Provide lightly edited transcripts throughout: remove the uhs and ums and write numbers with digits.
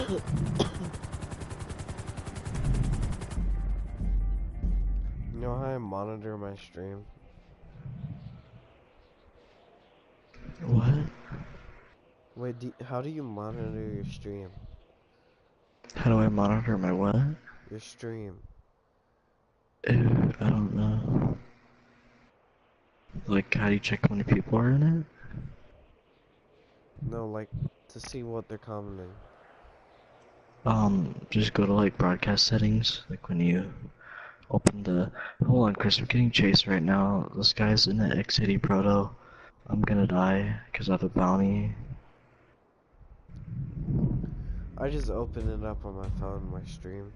You know how I monitor my stream? What? Wait, how do you monitor your stream? How do I monitor my what? Your stream. I don't know. Like, how do you check how many people are in it? No, like, to see what they're commenting. Just go to like broadcast settings, like when you open the. Hold on, Chris, I'm getting chased right now. This guy's in the X80 Proto. I'm gonna die because I have a bounty. I just open it up on my phone, my stream.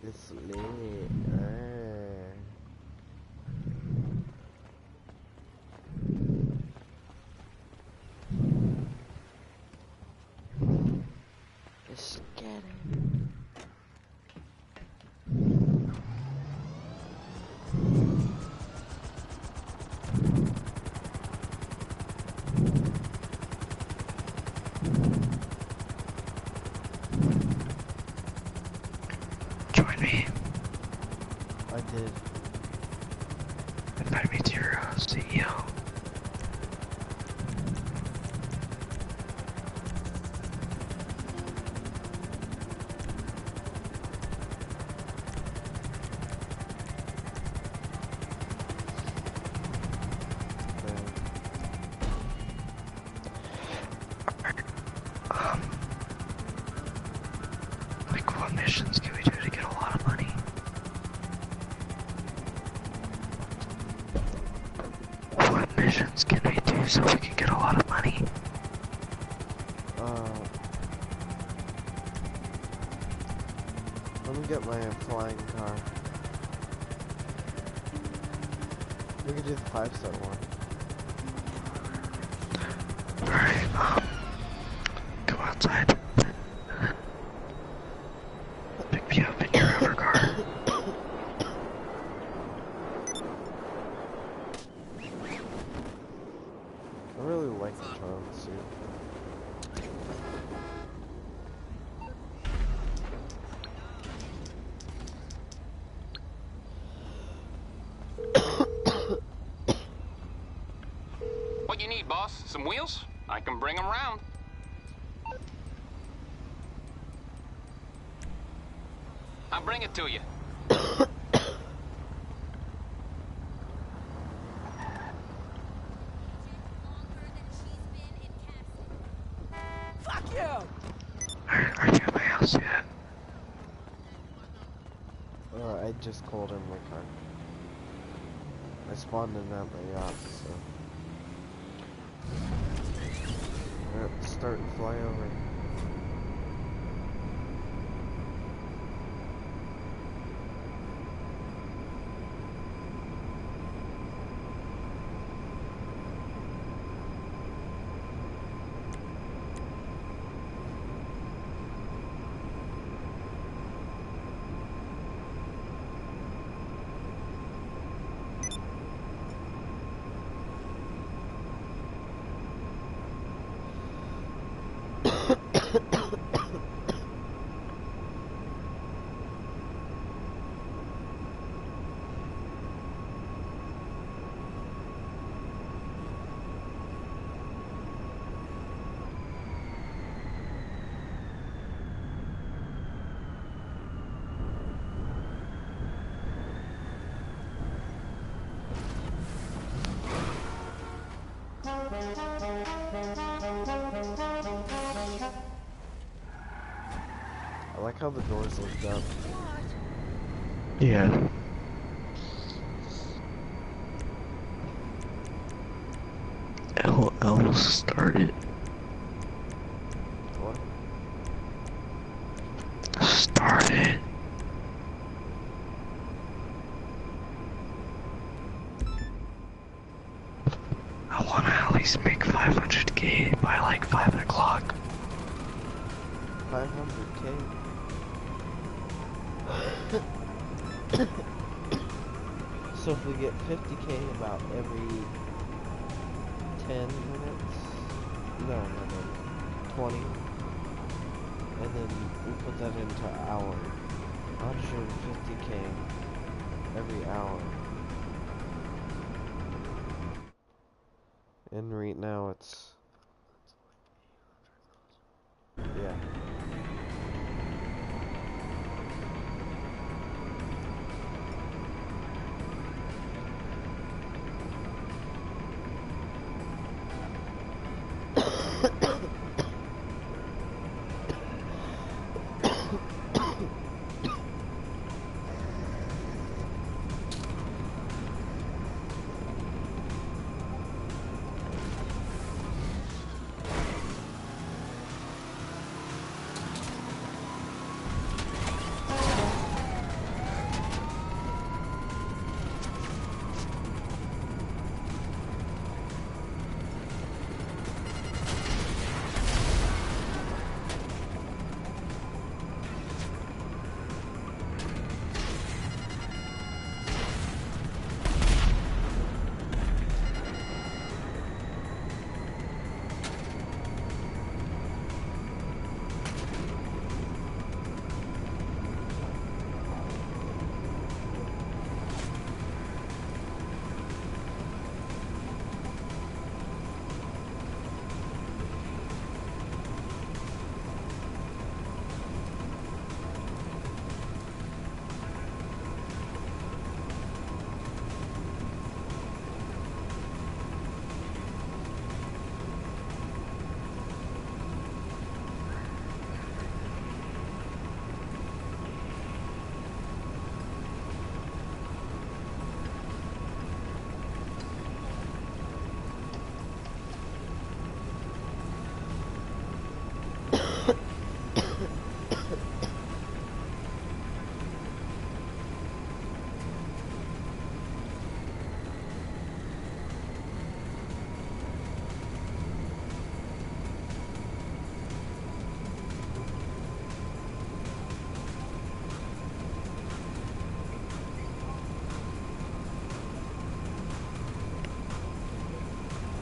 It's lit. Let's get it. Join me. I did. Invite me to your CEO. Like what missions can we do to get a lot of money? What missions can we do so we can get a lot of money? Let me get my flying car. We could do the 5-star one. Alright, go outside. Pick me up in your hover car. I really like the Tron suit. What you need, boss? Some wheels? I can bring them round. I'll bring it to you. Fuck you! Are you at my house yet? I just called in my car. I spawned in at my yacht, so. Alright, let's start and fly over. I like how the doors lift up. Yeah. L will start it. What? needs to make 500K by like 5 o'clock. 500K. So if we get 50K about every 10 minutes, no, 20, and then we put that into hour, 150K every hour. And right now it's, yeah.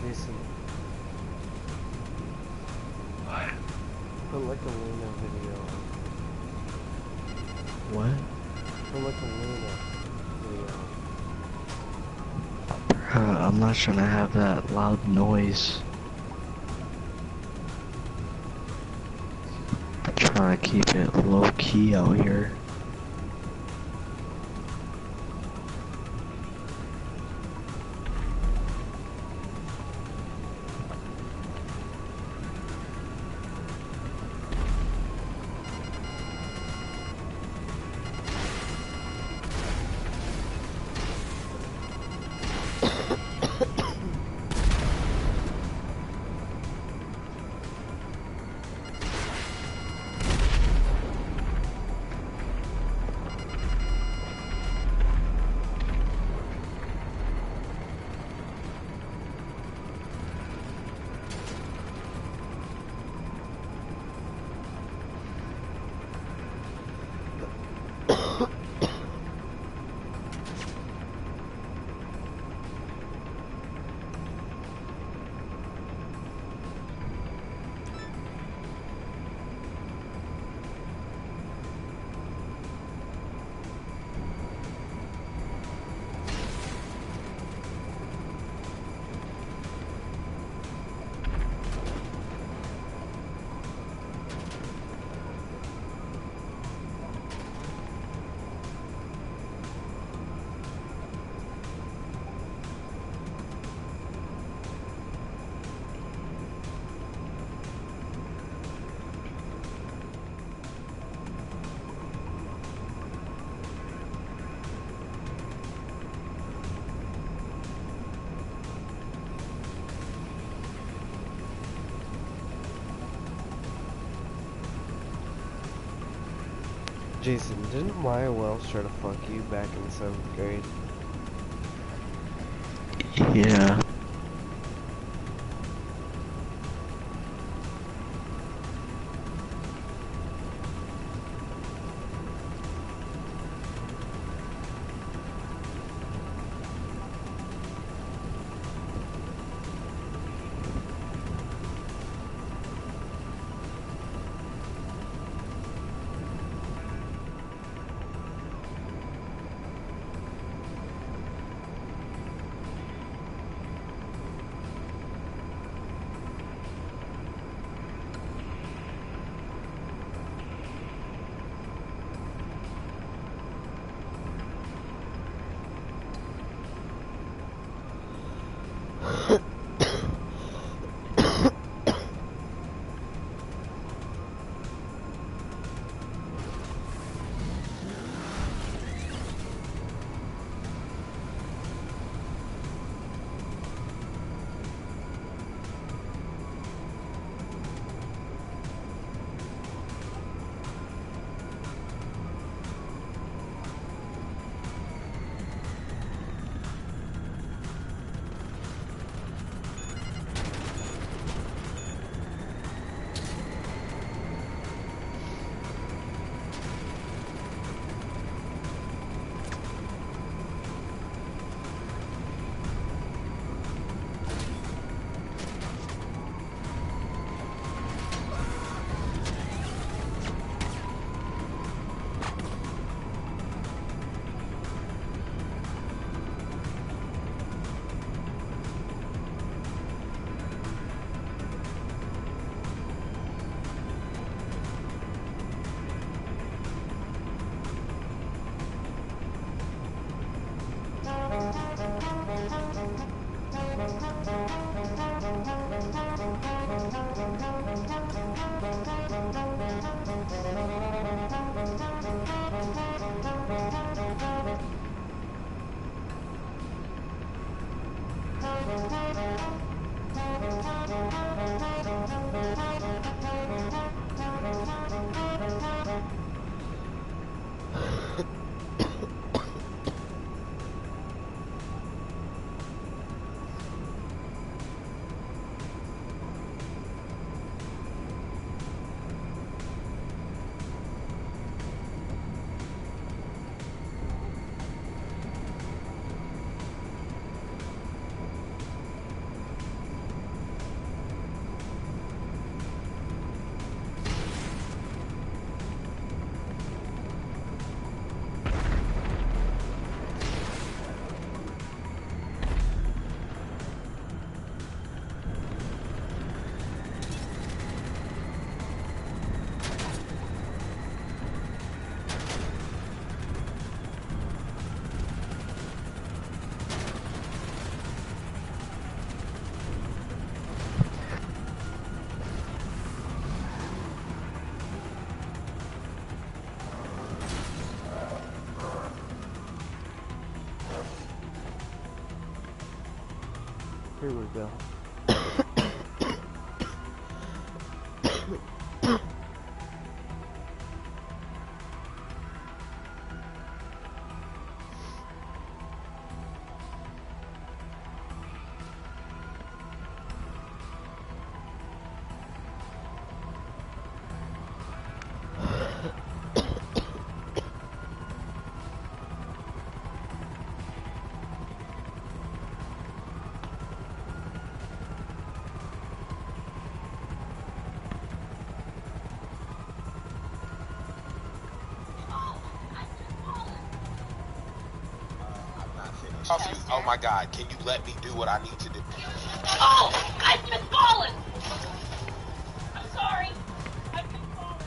Jason, What? put like a Luna video on. What? Put like a Luna video. I'm not trying to have that loud noise. I'm trying to keep it low key out here. Jason, didn't Maya Wells try to fuck you back in 7th grade? Yeah. Here we go. Oh my God, can you let me do what I need to do? Oh, I've been falling! I'm sorry. I've been falling.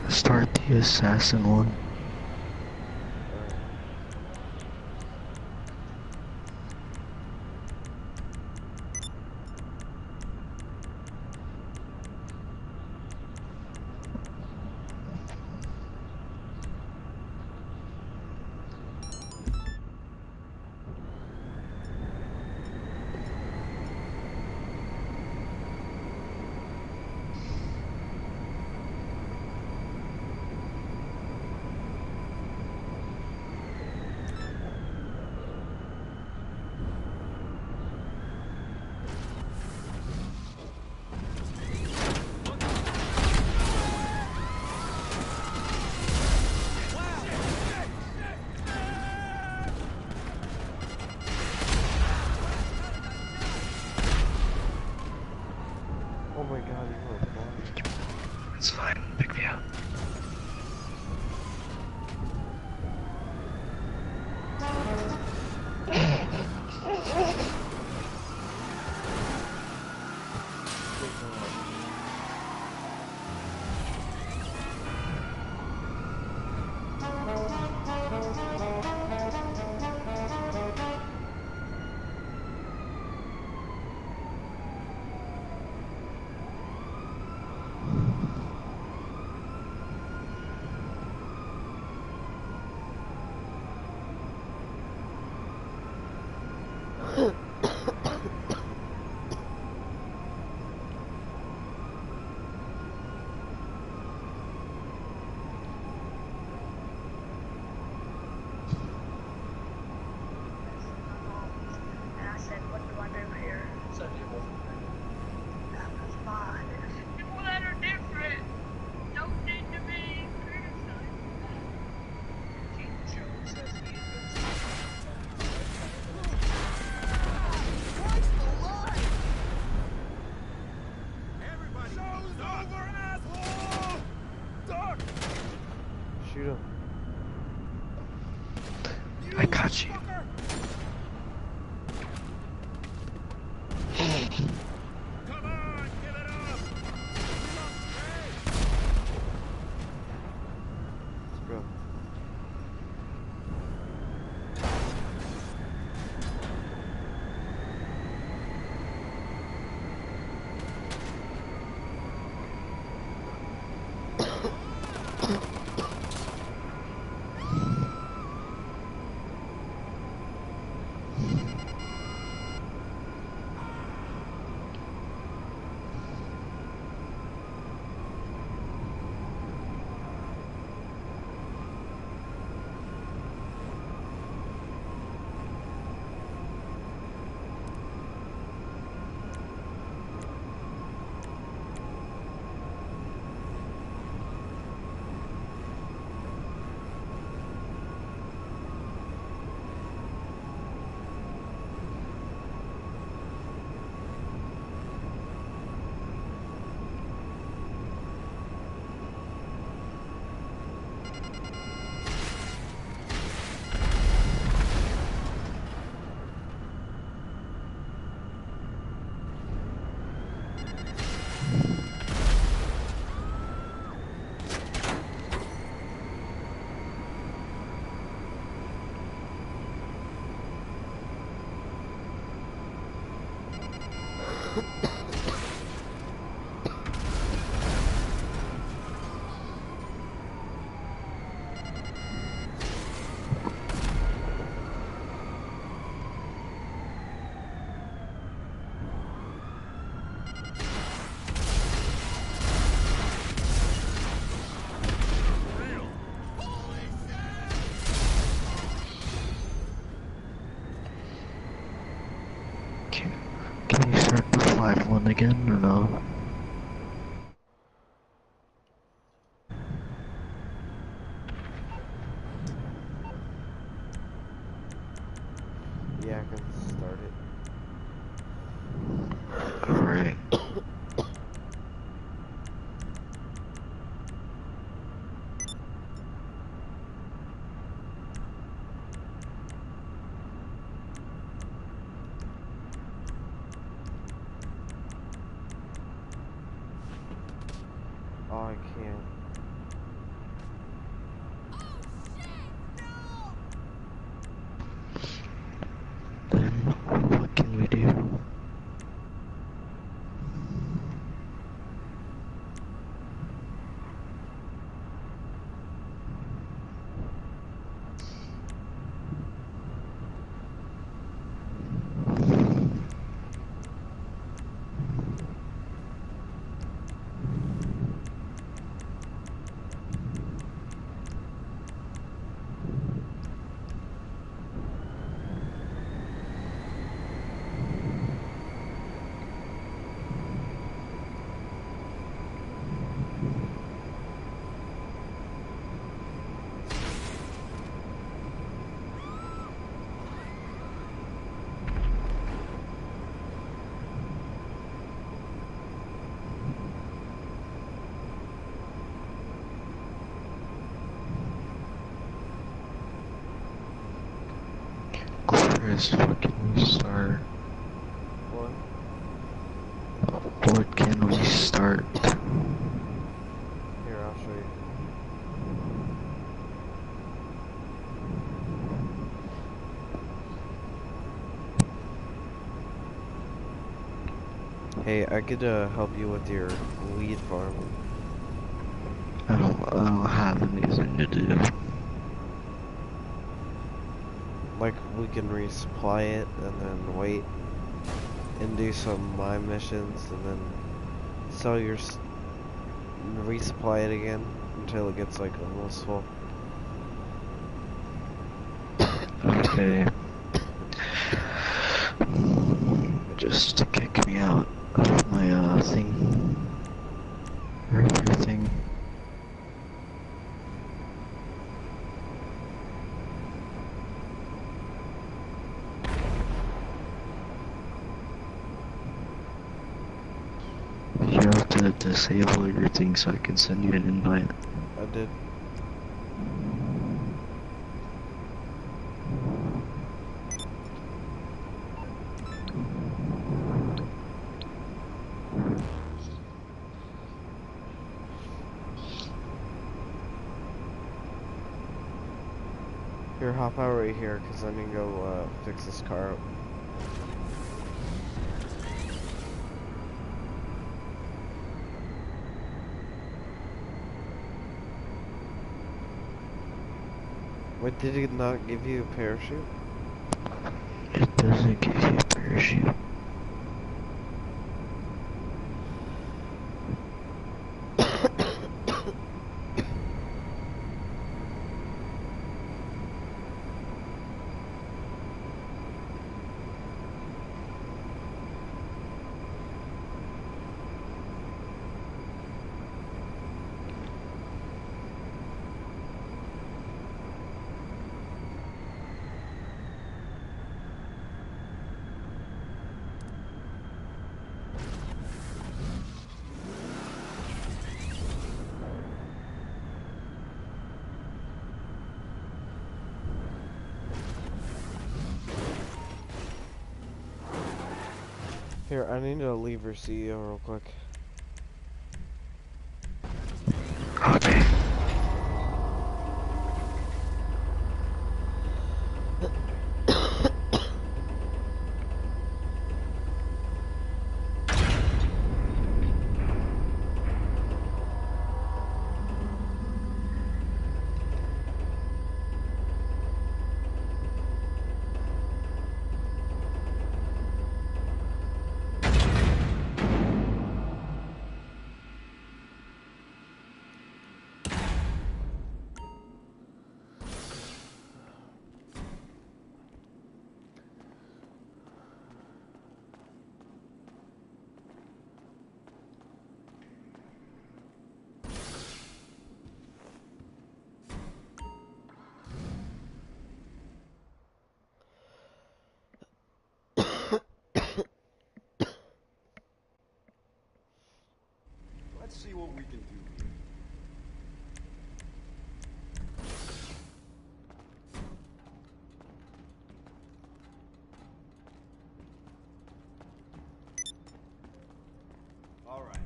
Start the assassin one. Oh my god, you were blind. It's fine, pick me up. And I said, what do I do here? That was fine. People that are different don't need to be criticized. Shoot him. I got you. Let's go. Can you start the 5-1 again or no? Yeah, I can start it. Alright. Oh, I can't. Then what can we do? Chris, what can we start? What? What can we start? Here, I'll show you. Hey, I could help you with your weed farm. I don't have anything to do. Like, we can resupply it and then wait and do some mine missions and then sell your resupply it again until it gets like almost full. Okay. Just to kick me out of my thing. Or everything. You have to disable your thing so I can send you an invite. I did. Here, hop out right here, because I need to go fix this car up. Wait, did it not give you a parachute? It doesn't give you a parachute. Here, I need to leave your CEO real quick. Okay. Let's see what we can do here. All right.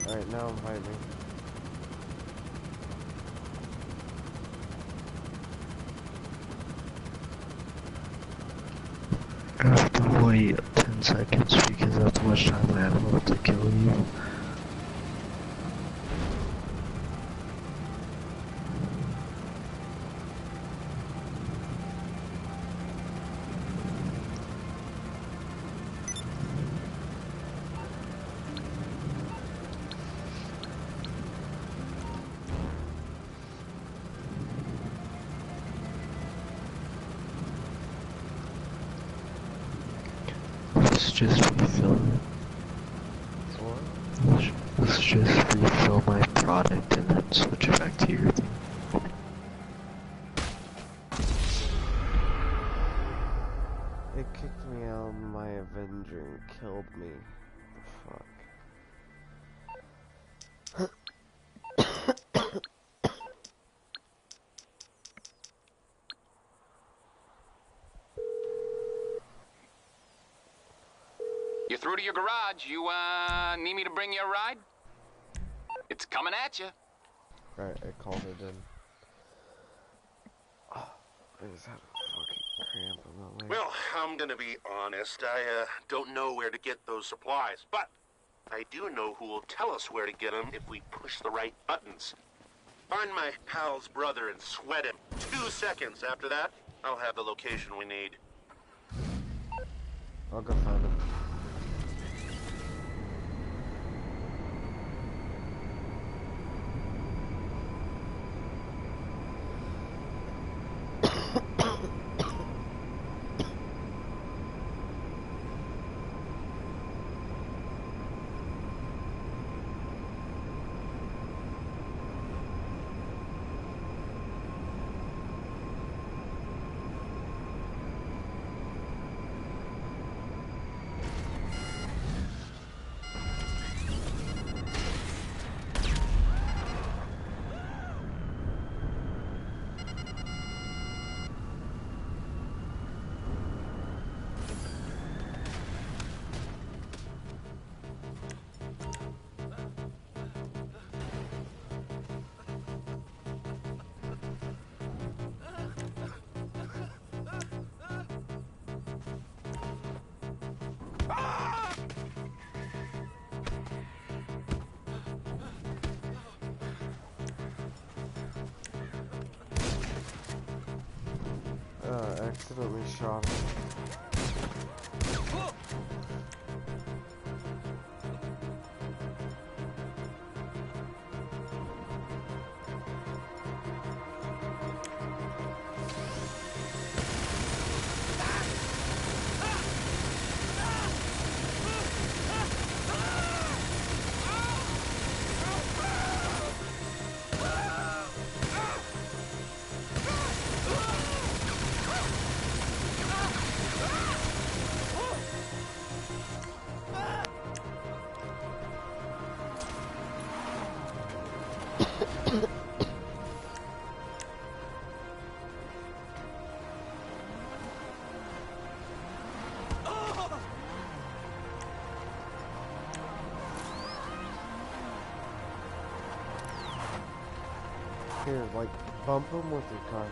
Alright, now invite me. I have to wait 10 seconds because that's how much time I have left to kill you. Let's just refill it. Let's just refill my product and then switch it back to your thing. It kicked me out of my Avenger and killed me. The fuck? You through to your garage. You, need me to bring you a ride? It's coming at you. Right, I called it in. Oh, I just had a fucking cramp in my leg. Well, I'm gonna be honest. I don't know where to get those supplies, but I do know who will tell us where to get them if we push the right buttons. Find my pal's brother and sweat him. 2 seconds after that, I'll have the location we need. I'll go find him. Accidentally shot him. Here, like, bump him with your car.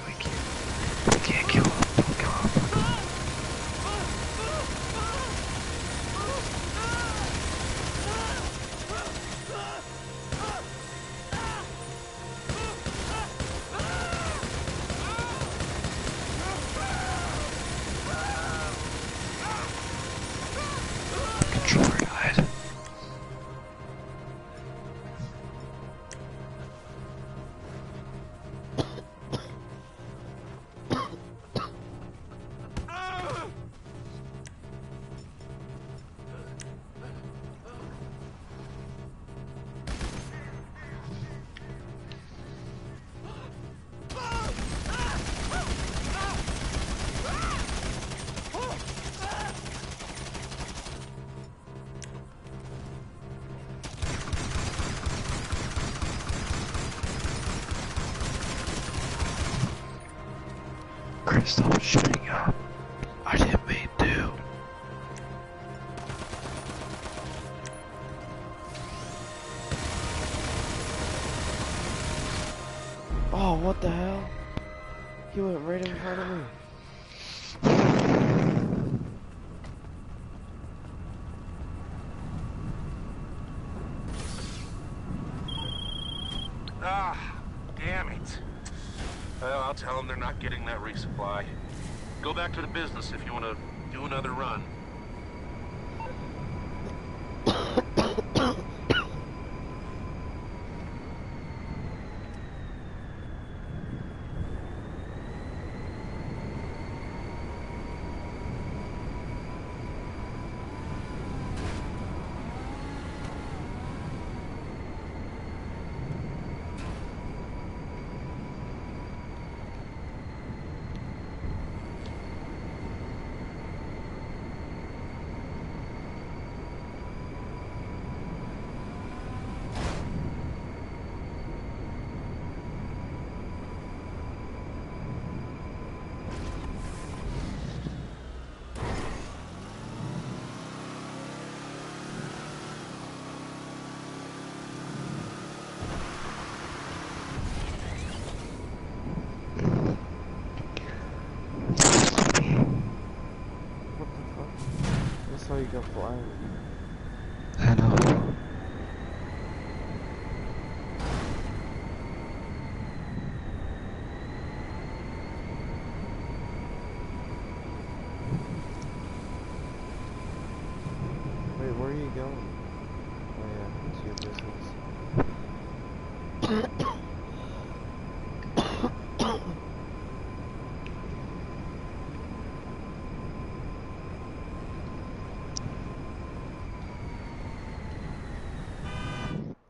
We can't kill him. Don't kill him. Stop shooting up. I didn't mean to. Oh, what the hell? He went right in front of me. Ah, damn it. Well, I'll tell them they're not getting that resupply. Go back to the business if you want to do another run. That's how you go flying. I know. Wait, where are you going? Oh yeah, it's your business.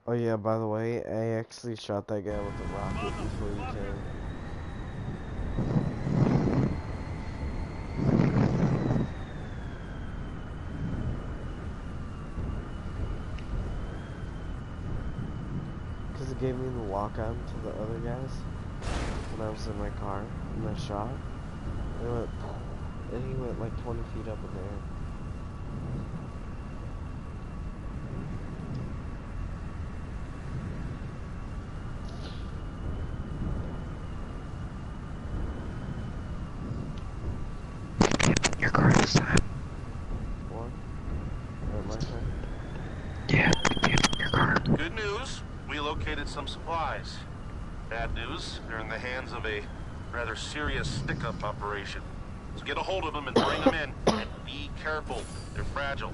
Oh yeah, by the way, I actually shot that guy with a rocket before he came. Because it gave me the lock-on to the other guys when I was in my car, and I shot. It went, and he went like 20 feet up in the air. Your car this time. What? Or my turn? Yeah, your car. Good news, we located some supplies. Bad news, they're in the hands of a rather serious stick-up operation. So get a hold of them and bring them in. And be careful, they're fragile.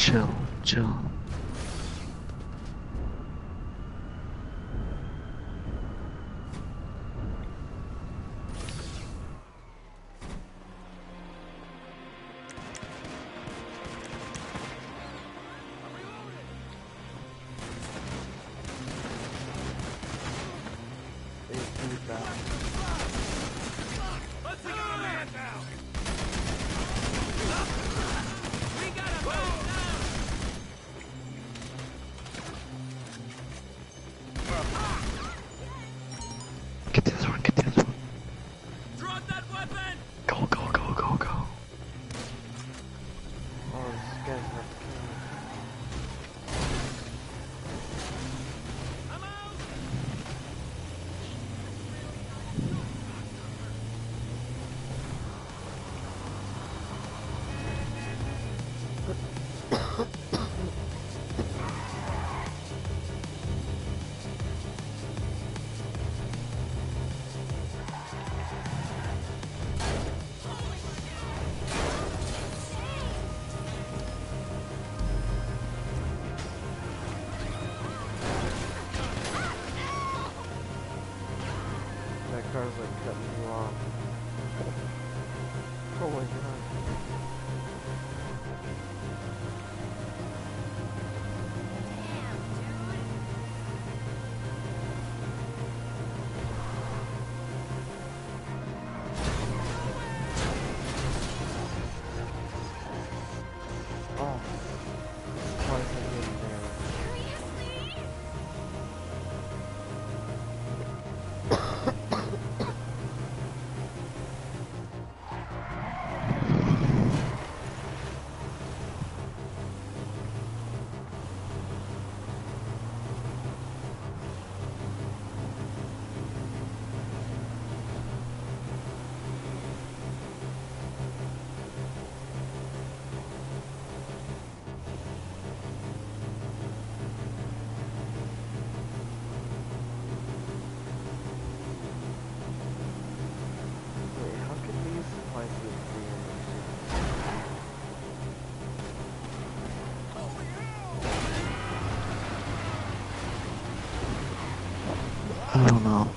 chill, chill. Get the other one, get the other one. Drop that weapon! Go, go, go, go, go. Oh, this guy's about to kill me. I'm out! That car's like cutting you off. Oh my god. Oh. Twice I did there. Wait, how can these supplies be free? I don't know.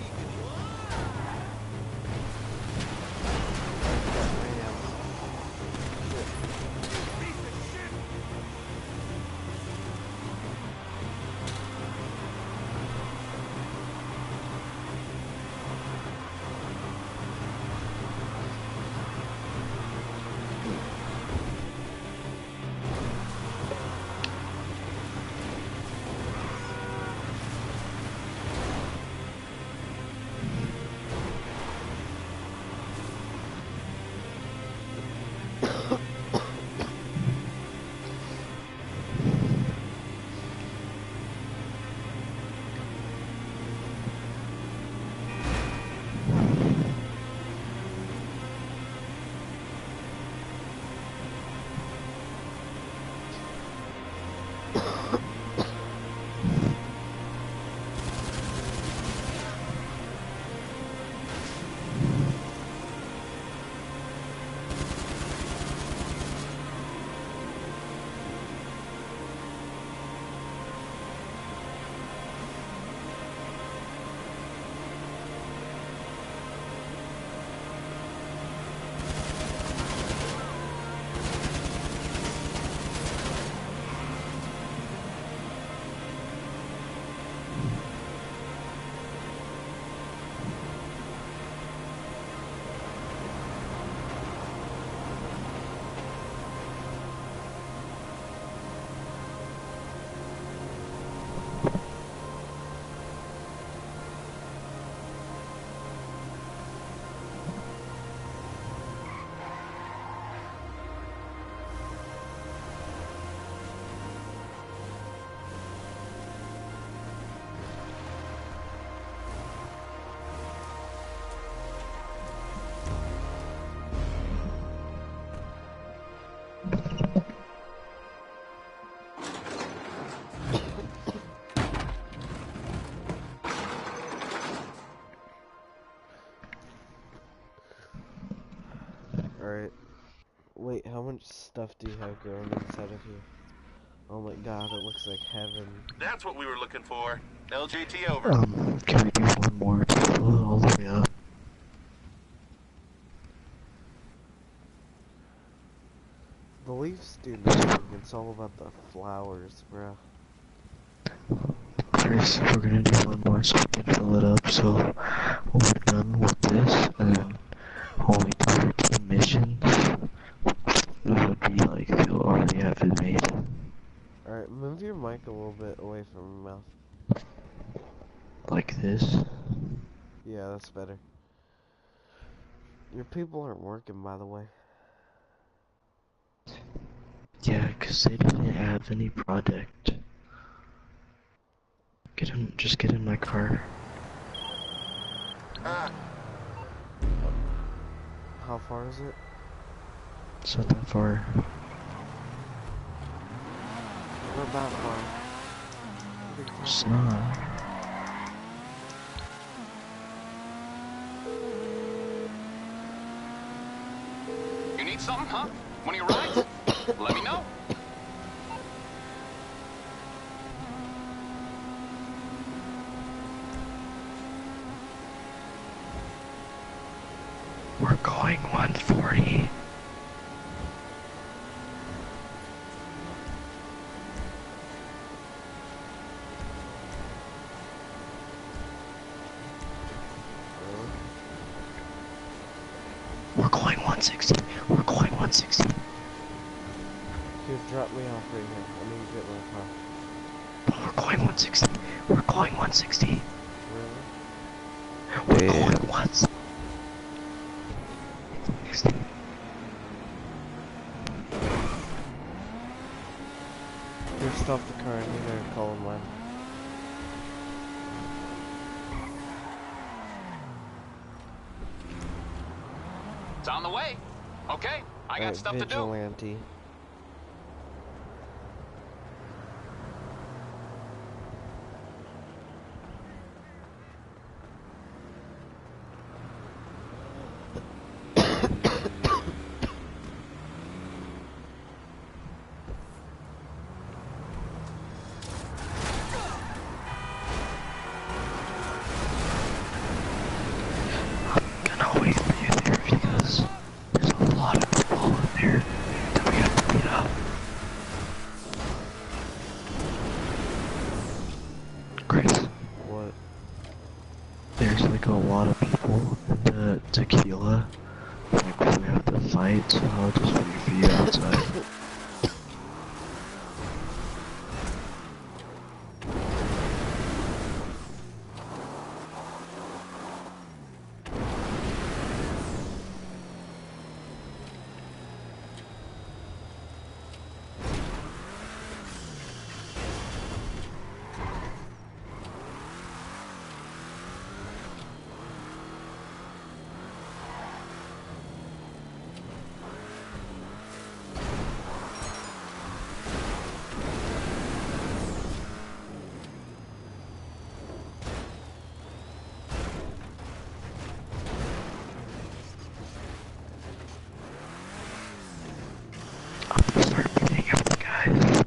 Alright. Wait, how much stuff do you have growing inside of you? Oh my god, it looks like heaven. That's what we were looking for. LJT over. Can we do one more to fill it all the way up? The Leafs do nothing, it's all about the flowers, bro. Chris, we're gonna do one more so we can fill it up, so when we're done with this, and then when we do our team missions, it would be like you'll already have it made. Alright, move your mic a little bit away from your mouth. Like this. Yeah, that's better. Your people aren't working, by the way. Yeah, 'cause they didn't have any product. Just get in my car. Ah, How far is it? It's not that far. Not that far. It's not. You need something, huh? One of your rides? Let me know. We're going 140. We're going 160. We're going 160. Here, drop me off right here. I need to get my car. But we're going 160. We're going 160. Really? We're going once. Here, stop the car. I need to call him mine. It's on the way. Okay, I got stuff to do. Vigilante. Gonna wait for you there because there's a lot of people in there that we have to beat up. Chris, What? there's like a lot of people in the tequila. Like we have to fight, so I'll just wait for you outside. I'm gonna start beating up the guys.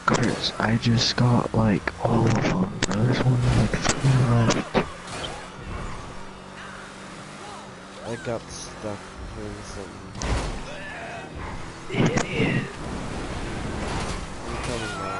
Chris, I just got like all of them, bro. There's only like 3 left. I got stuck doing something. Idiot. I'm coming now.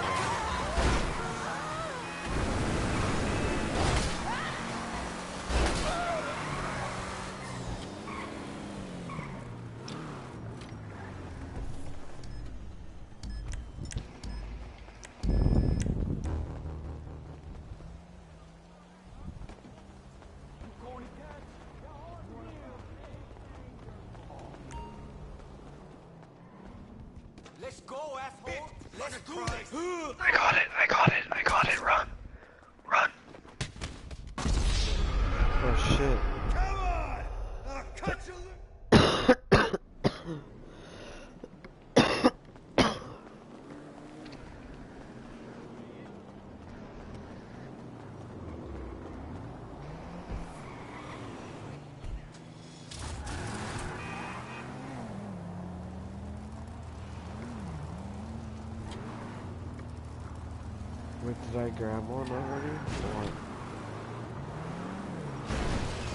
Let's go, asshole. Let's do this. I got it, I got it, I got it, run. Run. Oh shit. Come on. I'll cut you. Wait, did I grab one already? Or...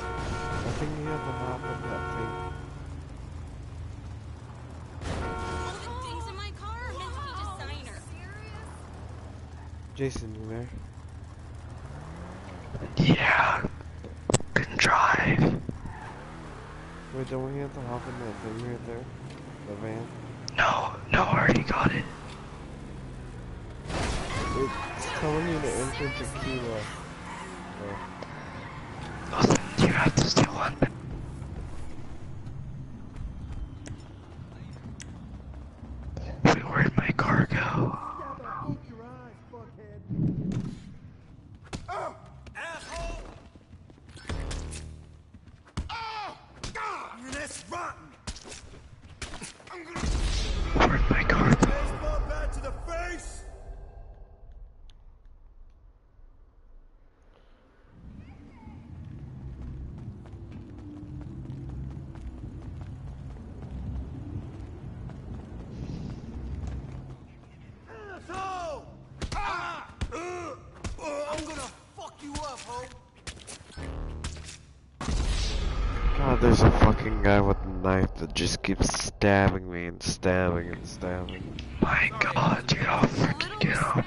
I think you have to hop in that thing. All the things in my car are meant to be designer. Jason, you there? Yeah. Can drive. Wait, don't we have to hop in that thing right there? The van? No, no, I already got it. It's telling you to enter tequila. Oh. Well, then you have to steal one. Wait, where'd my car go? Asshole. Oh, God. That's rotten. I'm gonna Where'd my car go? baseball bat to the face. Asshole. Ah. I'm gonna fuck you up, ho. God, there's a fucking guy with a knife that just keeps stabbing me and stabbing and stabbing. My god, dude, I'll freaking get him.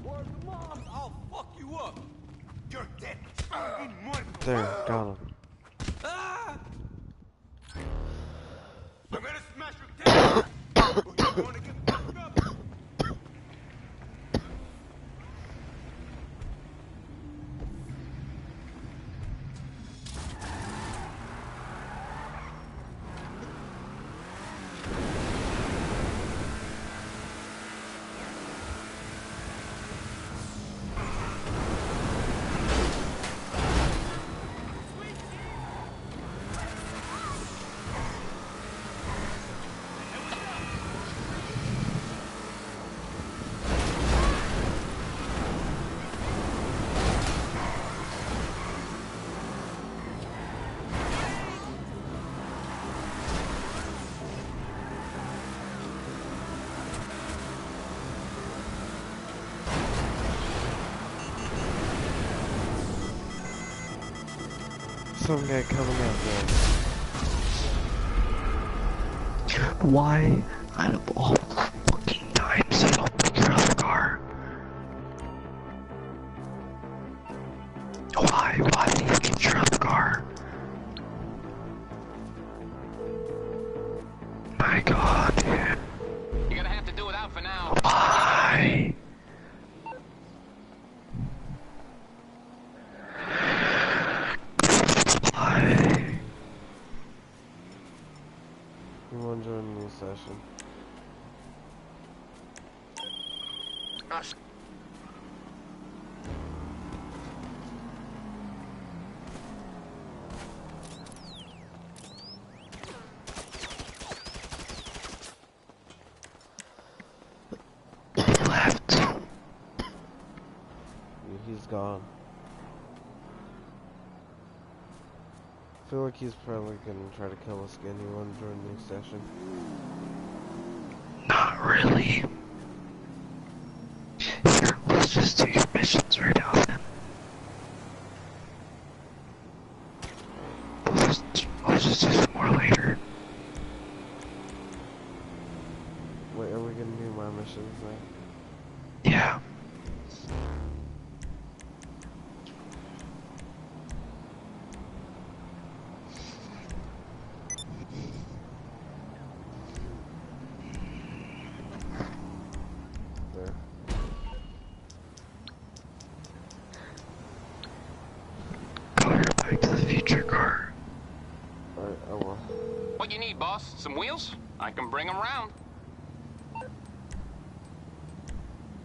Or mom, I'll fuck you up. You're dead. There, got him. Ah! I'm gonna smash your tail. You're gonna get fucked up. Some guy coming out there. Why, out of all fucking times, you don't pick your other car? Why do you get your other car? My god, dude. You're gonna have to do without for now. Why? Why? You want to join a new session? Left. He's gone. I feel like he's probably gonna try to kill us again. You want to join a new session? Not really. Here, let's just do your missions right now then. Let's just do some more later. Wait, are we gonna do my missions now? Yeah. There. Go your Back to the Future car. Alright, I will. What you need, boss? Some wheels? I can bring them round.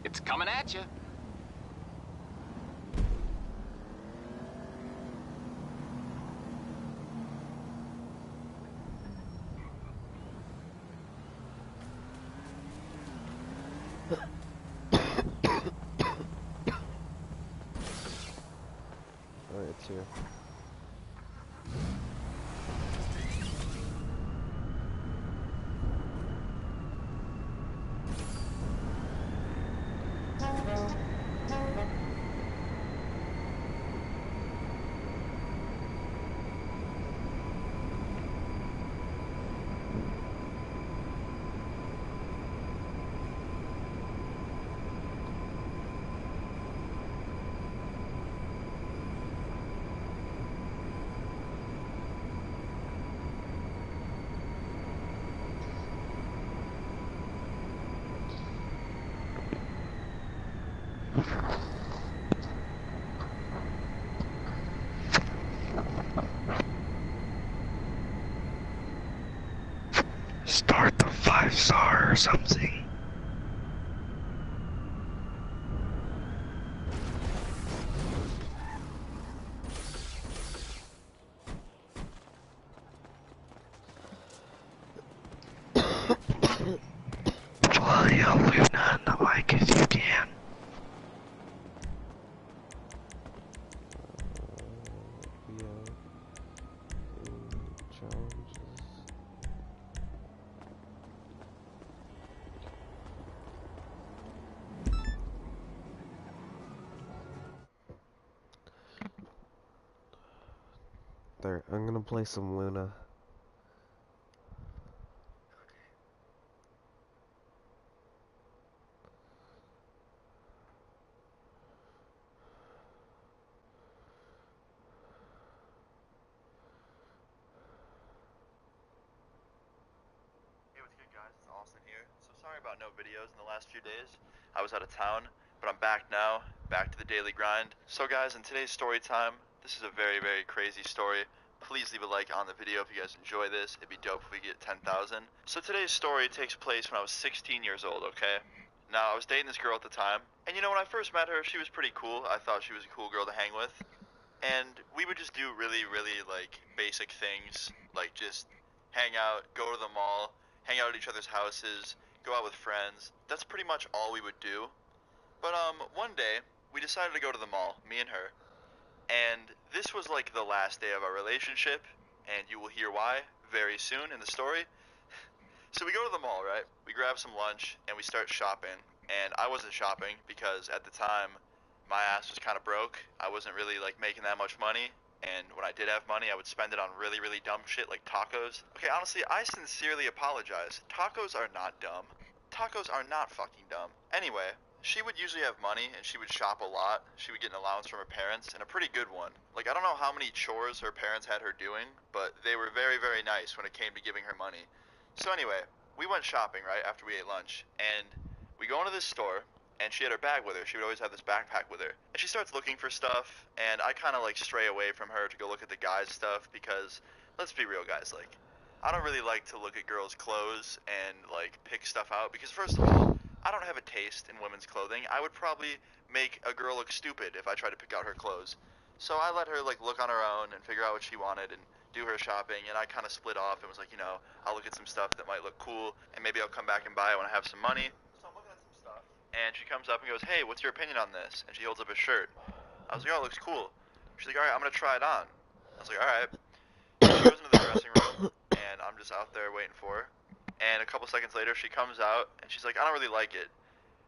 It's coming at you. Alright, it's here. Start the 5-star or something. Fly a Luna on the mic if you can. Challenges. There, I'm gonna play some Luna. Hey, what's good, guys? It's Austin here. So sorry about no videos in the last few days. I was out of town, but I'm back now, back to the daily grind. So guys, in today's story time, this is a very, very crazy story. Please leave a like on the video if you guys enjoy this. It'd be dope if we get 10,000. So today's story takes place when I was 16 years old, okay? Now, I was dating this girl at the time, and you know, when I first met her, she was pretty cool. I thought she was a cool girl to hang with. And we would just do really, really, like, basic things, like just hang out, go to the mall, hang out at each other's houses, go out with friends. That's pretty much all we would do. But one day we decided to go to the mall, me and her. And this was like the last day of our relationship, and you will hear why very soon in the story. So we go to the mall, right? We grab some lunch and we start shopping. And I wasn't shopping because at the time my ass was kind of broke. I wasn't really like making that much money. And when I did have money, I would spend it on really, really dumb shit like tacos. Okay, honestly, I sincerely apologize. Tacos are not dumb. Tacos are not fucking dumb. Anyway, she would usually have money and she would shop a lot. She would get an allowance from her parents, and a pretty good one. Like, I don't know how many chores her parents had her doing, but they were very, very nice when it came to giving her money. So anyway, we went shopping, right, after we ate lunch, and we go into this store, and she had her bag with her. She would always have this backpack with her. And she starts looking for stuff, and I kind of like stray away from her to go look at the guys' stuff because, let's be real, guys, like, I don't really like to look at girls' clothes and like pick stuff out because, first of all, I don't have a taste in women's clothing. I would probably make a girl look stupid if I tried to pick out her clothes. So I let her like look on her own and figure out what she wanted and do her shopping, and I kind of split off and was like, you know, I'll look at some stuff that might look cool, and maybe I'll come back and buy it when I have some money. So I'm looking at some stuff, and she comes up and goes, hey, what's your opinion on this? And she holds up a shirt. I was like, oh, it looks cool. She's like, alright, I'm gonna try it on. I was like, alright. She goes into the dressing room, and I'm just out there waiting for her. And a couple seconds later, she comes out, and she's like, I don't really like it.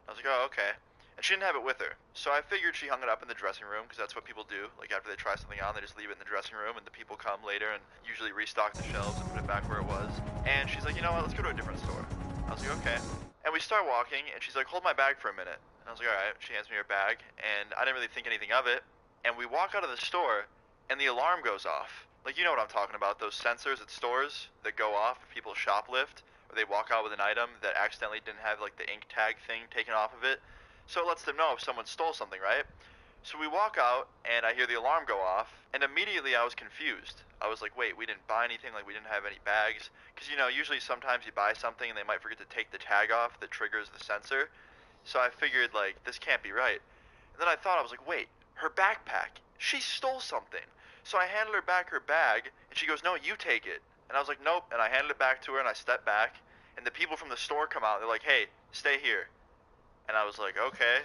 I was like, oh, okay. And she didn't have it with her. So I figured she hung it up in the dressing room, because that's what people do. Like, after they try something on, they just leave it in the dressing room, and the people come later and usually restock the shelves and put it back where it was. And she's like, you know what, let's go to a different store. I was like, okay. And we start walking, and she's like, hold my bag for a minute. And I was like, alright. She hands me her bag, and I didn't really think anything of it. And we walk out of the store, and the alarm goes off. Like, you know what I'm talking about, those sensors at stores that go off if people shoplift, or they walk out with an item that accidentally didn't have, like, the ink tag thing taken off of it. So it lets them know if someone stole something, right? So we walk out, and I hear the alarm go off, and immediately I was confused. I was like, wait, we didn't buy anything, like we didn't have any bags. Because, you know, usually sometimes you buy something and they might forget to take the tag off that triggers the sensor. So I figured, like, this can't be right. And then I thought, I was like, wait, her backpack. She stole something. So I handed her back her bag, and she goes, no, you take it. And I was like, nope. And I handed it back to her, and I stepped back. And the people from the store come out, and they're like, hey, stay here. And I was like, okay.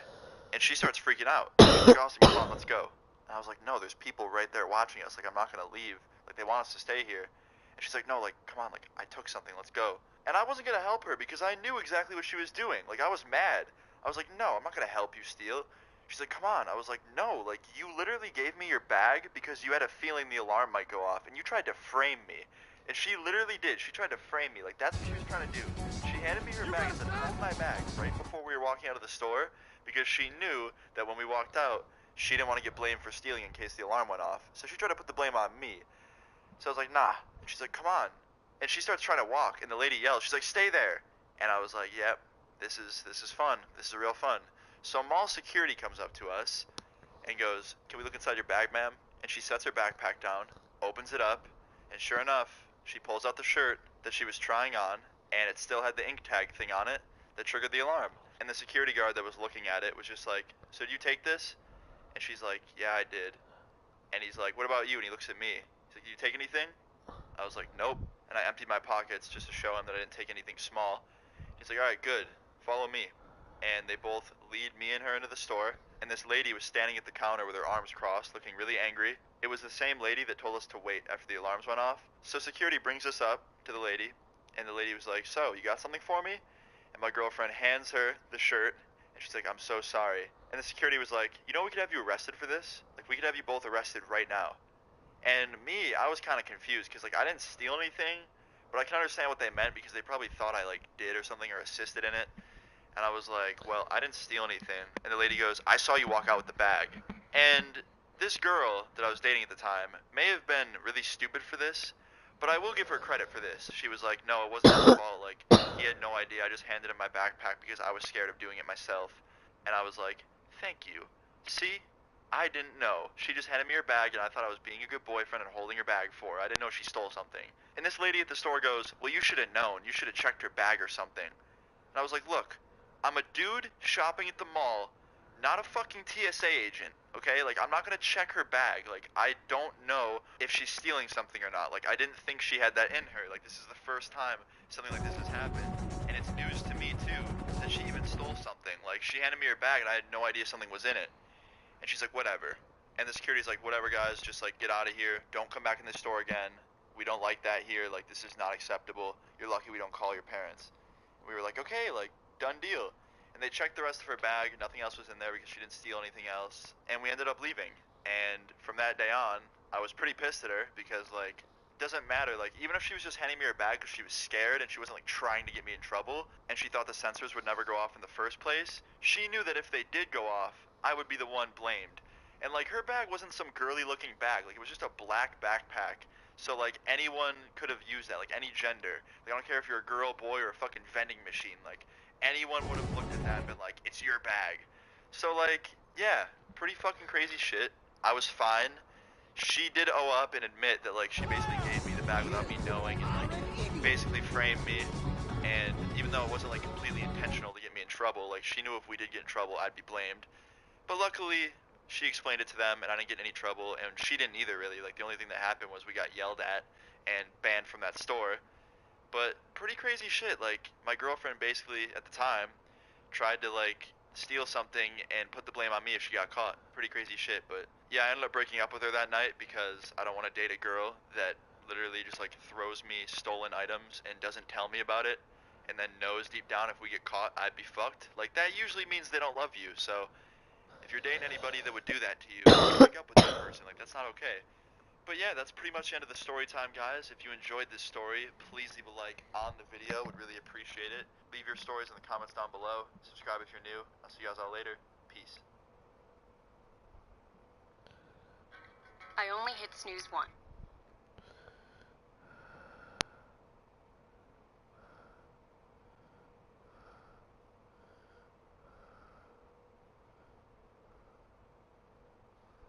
And she starts freaking out. Like, Austin, come on, let's go. And I was like, no, there's people right there watching us. Like, I'm not going to leave. Like, they want us to stay here. And she's like, no, like, come on, like, I took something, let's go. And I wasn't going to help her because I knew exactly what she was doing. Like, I was mad. I was like, no, I'm not going to help you steal. She's like, come on. I was like, no, like, you literally gave me your bag because you had a feeling the alarm might go off, and you tried to frame me. And she literally did. She tried to frame me. Like, that's what she was trying to do. She handed me her bag and said, hold my bag, right before we were walking out of the store, because she knew that when we walked out, she didn't want to get blamed for stealing in case the alarm went off. So she tried to put the blame on me. So I was like, nah. And she's like, come on. And she starts trying to walk, and the lady yells. She's like, stay there. And I was like, yep, this is fun. This is real fun. So mall security comes up to us and goes, can we look inside your bag, ma'am? And she sets her backpack down, opens it up, and sure enough, she pulls out the shirt that she was trying on, and it still had the ink tag thing on it that triggered the alarm. And the security guard that was looking at it was just like, so did you take this? And she's like, yeah, I did. And he's like, what about you? And he looks at me. He's like, did you take anything? I was like, nope. And I emptied my pockets just to show him that I didn't take anything small. He's like, all right, good. Follow me. And they both lead me and her into the store. And this lady was standing at the counter with her arms crossed, looking really angry. It was the same lady that told us to wait after the alarms went off. So security brings us up to the lady, and the lady was like, so, you got something for me? And my girlfriend hands her the shirt, and she's like, I'm so sorry. And the security was like, you know, we could have you arrested for this? Like, we could have you both arrested right now. And me, I was kind of confused, because, like, I didn't steal anything, but I can understand what they meant, because they probably thought I, like, did or something, or assisted in it. And I was like, well, I didn't steal anything. And the lady goes, I saw you walk out with the bag. And this girl that I was dating at the time may have been really stupid for this, but I will give her credit for this. She was like, no, it wasn't his fault. Like, he had no idea. I just handed him my backpack because I was scared of doing it myself. And I was like, thank you. See? I didn't know. She just handed me her bag, and I thought I was being a good boyfriend and holding her bag for her. I didn't know she stole something. And this lady at the store goes, well, you should have known. You should have checked her bag or something. And I was like, look, I'm a dude shopping at the mall, not a fucking TSA agent, okay? Like, I'm not gonna check her bag. Like, I don't know if she's stealing something or not. Like, I didn't think she had that in her. Like, this is the first time something like this has happened. And it's news to me, too, that she even stole something. Like, she handed me her bag, and I had no idea something was in it. And she's like, whatever. And the security's like, whatever, guys, just, like, get out of here. Don't come back in the store again. We don't like that here. Like, this is not acceptable. You're lucky we don't call your parents. And we were like, okay, like, done deal. And they checked the rest of her bag. Nothing else was in there because she didn't steal anything else. And we ended up leaving. And from that day on, I was pretty pissed at her because, like, it doesn't matter. Like, even if she was just handing me her bag because she was scared and she wasn't, like, trying to get me in trouble, and she thought the sensors would never go off in the first place, she knew that if they did go off, I would be the one blamed. And, like, her bag wasn't some girly-looking bag. Like, it was just a black backpack. So, like, anyone could have used that. Like, any gender. Like, I don't care if you're a girl, boy, or a fucking vending machine. Like, anyone would have looked at that and been like, it's your bag. So, like, yeah, pretty fucking crazy shit. I was fine. She did owe up and admit that, like, she basically gave me the bag without me knowing and, like, basically framed me. And even though it wasn't, like, completely intentional to get me in trouble, like, she knew if we did get in trouble, I'd be blamed. But luckily, she explained it to them, and I didn't get in any trouble, and she didn't either, really. Like, the only thing that happened was we got yelled at and banned from that store. But pretty crazy shit. Like, my girlfriend basically, at the time, tried to, like, steal something and put the blame on me if she got caught. Pretty crazy shit. But yeah, I ended up breaking up with her that night because I don't want to date a girl that literally just, like, throws me stolen items and doesn't tell me about it, and then knows deep down if we get caught, I'd be fucked. Like, that usually means they don't love you. So if you're dating anybody that would do that to you, break up with that person. Like, that's not okay. But yeah, that's pretty much the end of the story time, guys. If you enjoyed this story, please leave a like on the video. Would really appreciate it. Leave your stories in the comments down below. Subscribe if you're new. I'll see you guys all later. Peace. I only hit snooze once.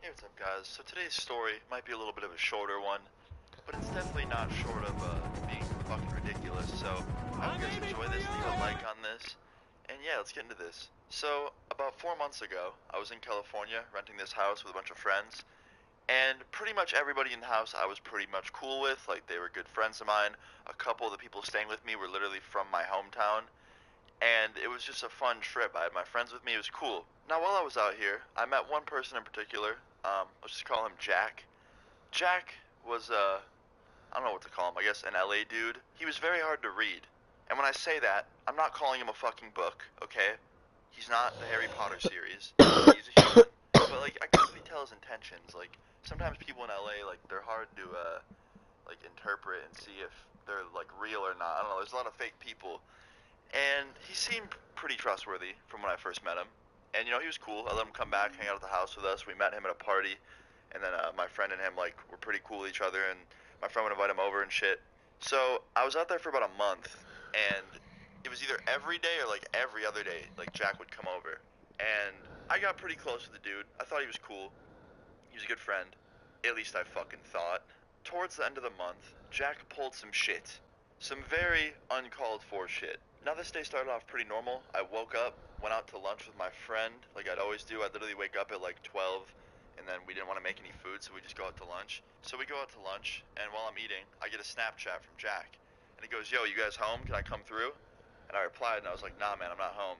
Hey, what's up, guys? So today's story might be a little bit of a shorter one, but it's definitely not short of being fucking ridiculous. So I hope you guys enjoy this, leave a like on this, and yeah, let's get into this. So about 4 months ago, I was in California renting this house with a bunch of friends, and pretty much everybody in the house I was pretty much cool with. Like, they were good friends of mine. A couple of the people staying with me were literally from my hometown, and it was just a fun trip. I had my friends with me. It was cool. Now, while I was out here, I met one person in particular. Let's just call him Jack. Jack was, I don't know what to call him, I guess an LA dude. He was very hard to read. And when I say that, I'm not calling him a fucking book, okay? He's not the Harry Potter series. He's a human. But, like, I can really tell his intentions. Like, sometimes people in LA, like, they're hard to, like, interpret and see if they're, like, real or not. I don't know, there's a lot of fake people. And he seemed pretty trustworthy from when I first met him. And, you know, he was cool. I let him come back, hang out at the house with us. We met him at a party. And then my friend and him, like, were pretty cool with each other. And my friend would invite him over and shit. So I was out there for about a month. And it was either every day or, like, every other day, like, Jack would come over. And I got pretty close with the dude. I thought he was cool. He was a good friend. At least I fucking thought. Towards the end of the month, Jack pulled some shit. Some very uncalled for shit. Now, this day started off pretty normal. I woke up, went out to lunch with my friend, like I'd always do. I'd literally wake up at like 12, and then we didn't want to make any food, so we just go out to lunch. So we go out to lunch, and while I'm eating, I get a Snapchat from Jack. And he goes, "Yo, you guys home? Can I come through?" And I replied, and I was like, "Nah, man, I'm not home."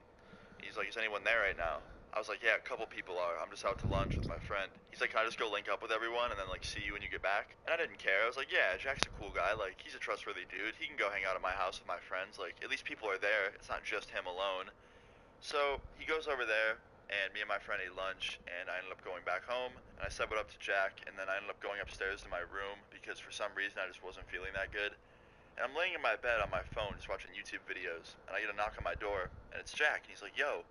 He's like, "Is anyone there right now?" I was like, "Yeah, a couple people are. I'm just out to lunch with my friend." He's like, "Can I just go link up with everyone and then, like, see you when you get back?" And I didn't care. I was like, "Yeah, Jack's a cool guy. Like, he's a trustworthy dude. He can go hang out at my house with my friends. Like, at least people are there. It's not just him alone." So he goes over there, and me and my friend ate lunch, and I ended up going back home, and I said what up to Jack, and then I ended up going upstairs to my room because for some reason I just wasn't feeling that good. And I'm laying in my bed on my phone just watching YouTube videos, and I get a knock on my door, and it's Jack, and he's like, "Yo,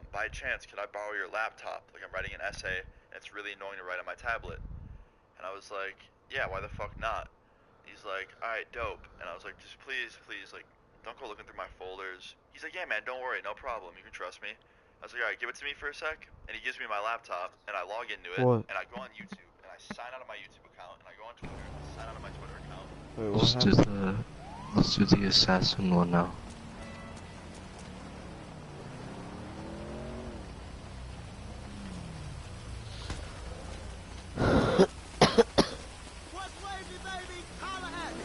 by chance, could I borrow your laptop? Like, I'm writing an essay, and it's really annoying to write on my tablet." And I was like, "Yeah, why the fuck not?" He's like, "Alright, dope." And I was like, "Just please, like, don't go looking through my folders." He's like, "Yeah, man, don't worry, no problem. You can trust me." I was like, "Alright, give it to me for a sec." And he gives me my laptop, and I log into it, and I go on YouTube, and I sign out of my YouTube account, and I go on Twitter, and I sign out of my Twitter account. Wait, what happened? Let's do the assassin one now. What's wavy, baby? Holla at me.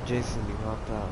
Jason, you hopped out.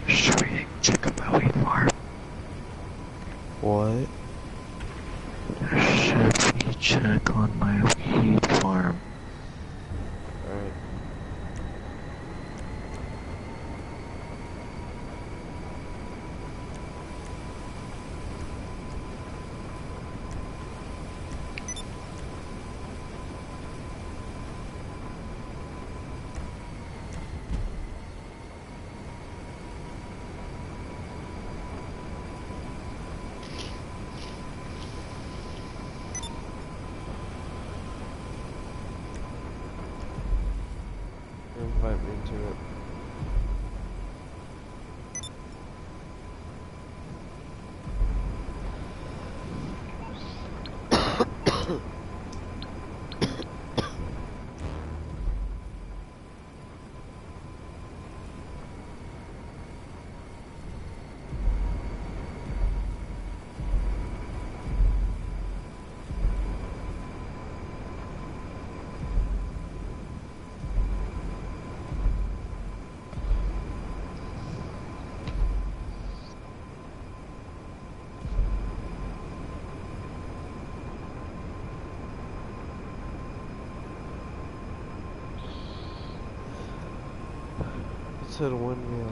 Should we check out Maui Farm? What? Should we check on my weed farm? Alright. Invite me to it. Let's hit a windmill.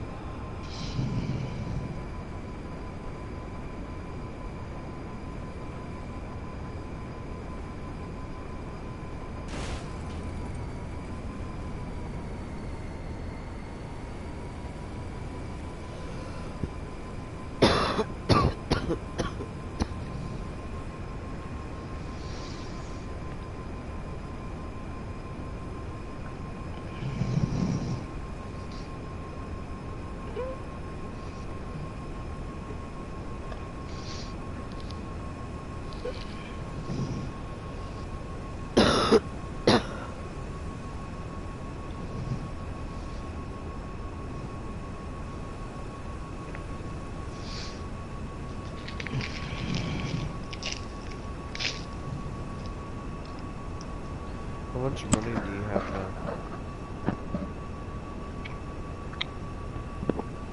much money do you have now?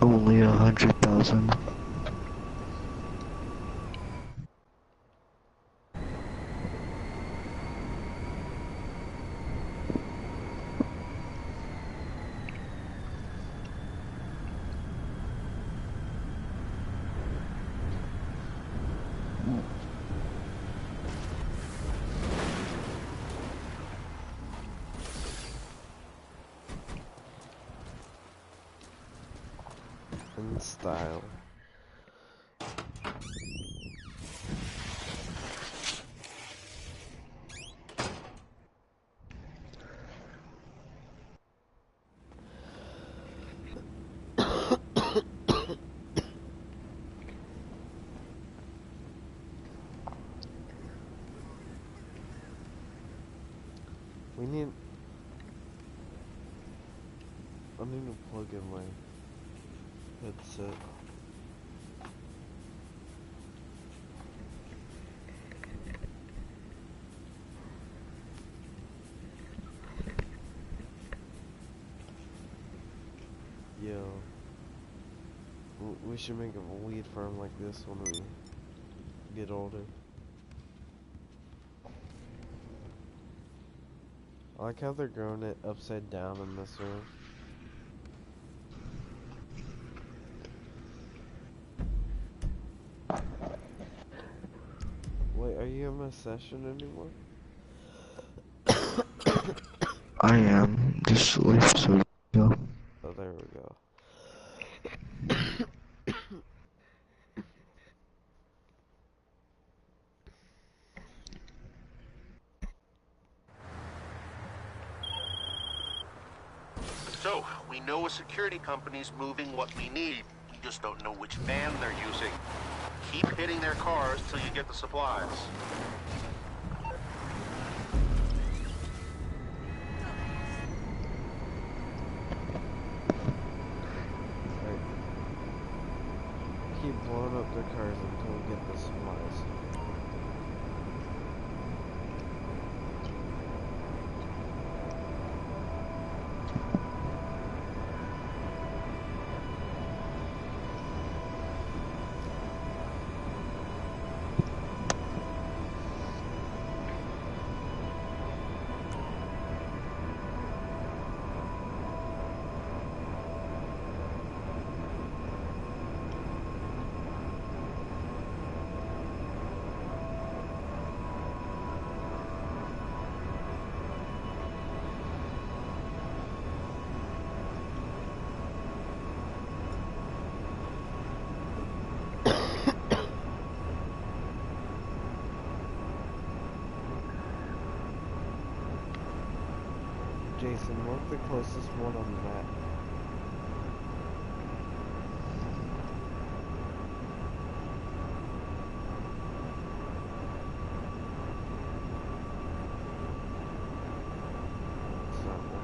Only 100,000. In style. We need... I need to plug in my headset. Yo. We should make a weed farm like this when we get older. I like how they're growing it upside down in this room. Wait, are you in my session anymore? I am. Just leave so go. Oh, there we go. So, we know a security company's moving what we need. We just don't know which van they're using. Keep hitting their cars till you get the supplies. Right. Keep blowing up their cars until we get the supplies. Jason, mark the closest one on the map. It's not one.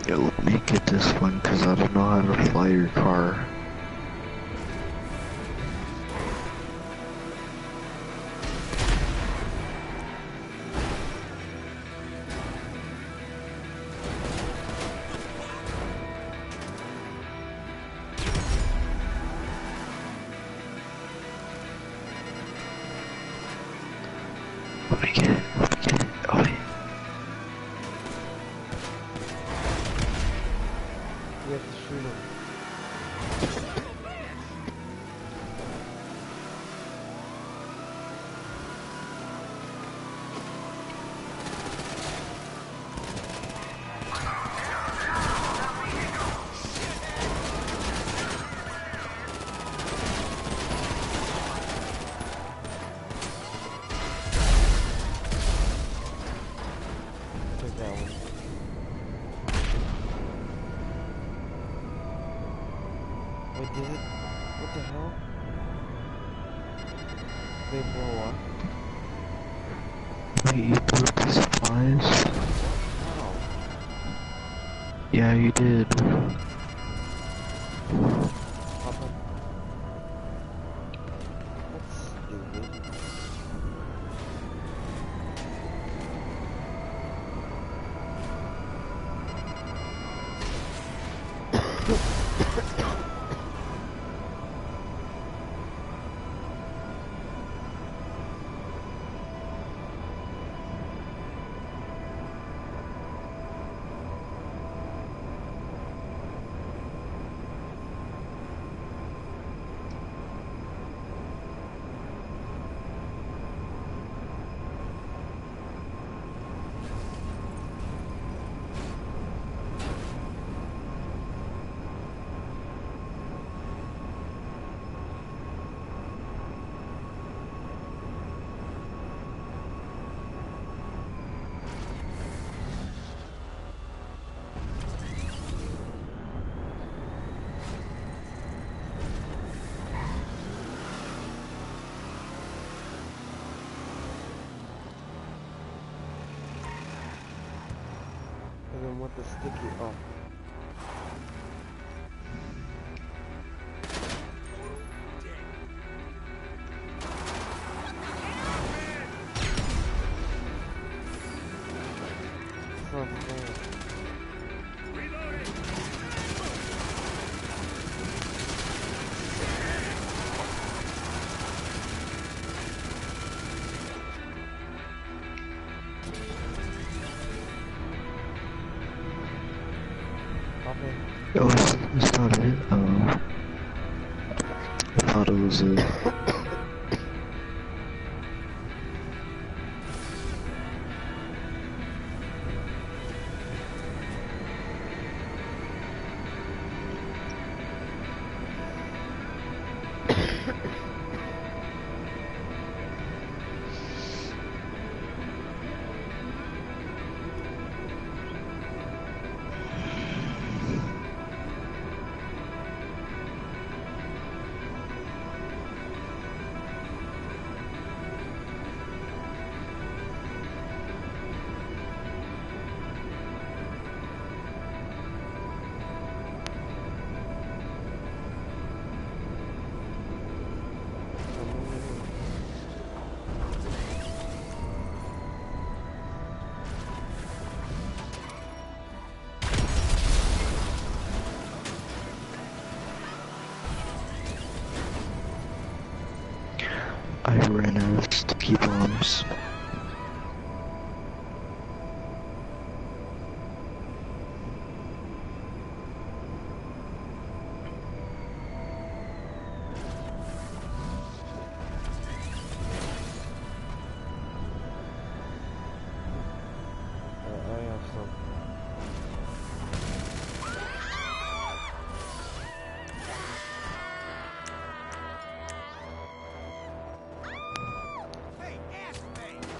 Yo, let me get this one because I don't know how to fly your car. me get it. Let me get it. Oh yeah. You have to shoot him. Take that one. Wait, did it? What the hell? They blow up? Wait, you broke the supplies? How? Yeah, you did. Papa? That's stupid. And then what the sticky? Oh. It's not fair. Okay. Oh, it's not it. I thought it was it. I ran out of sticky bombs. I have some. Hey, ass face!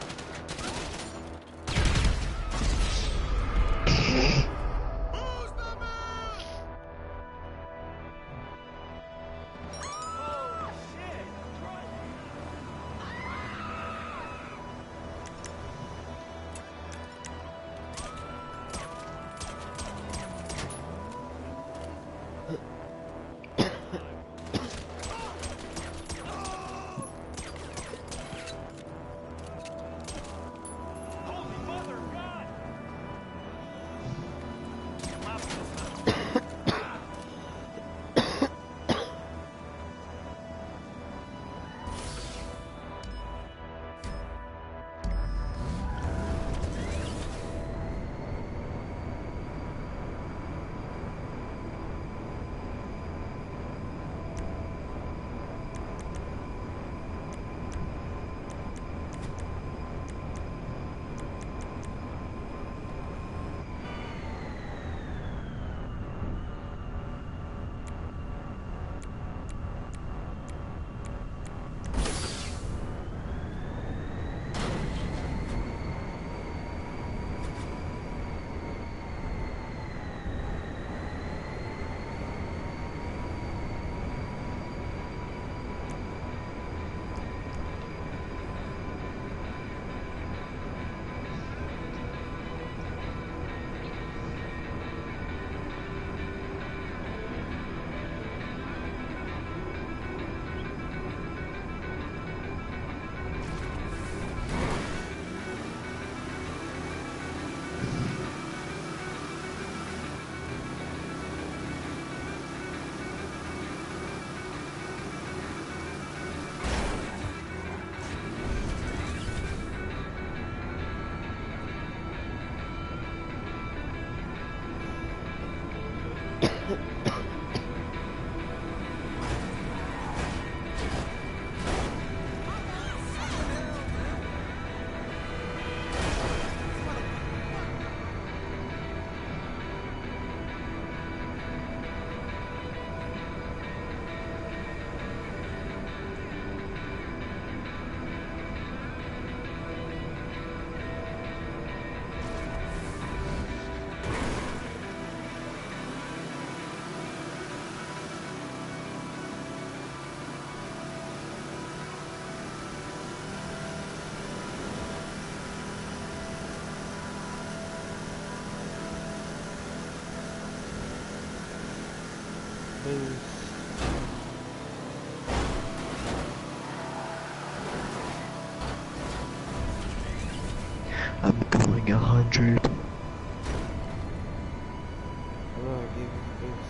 I'm going 100. I'm gonna give you the boost.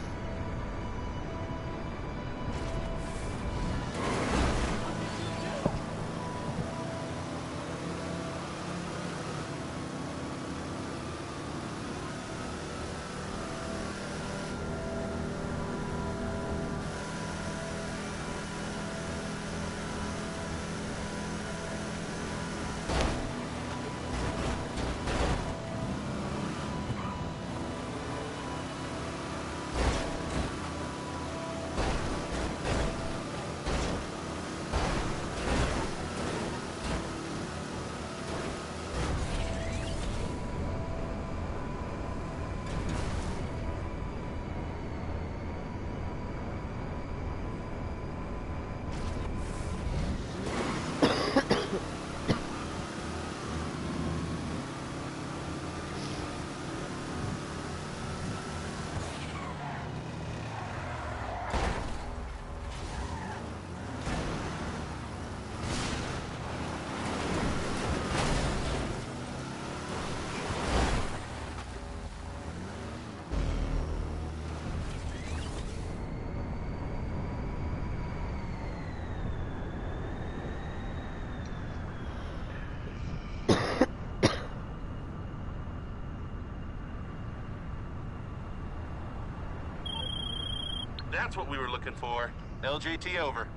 That's what we were looking for. LJT over.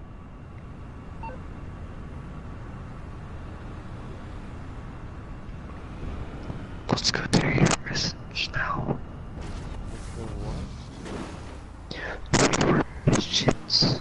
Let's go do your message now. Do your missions.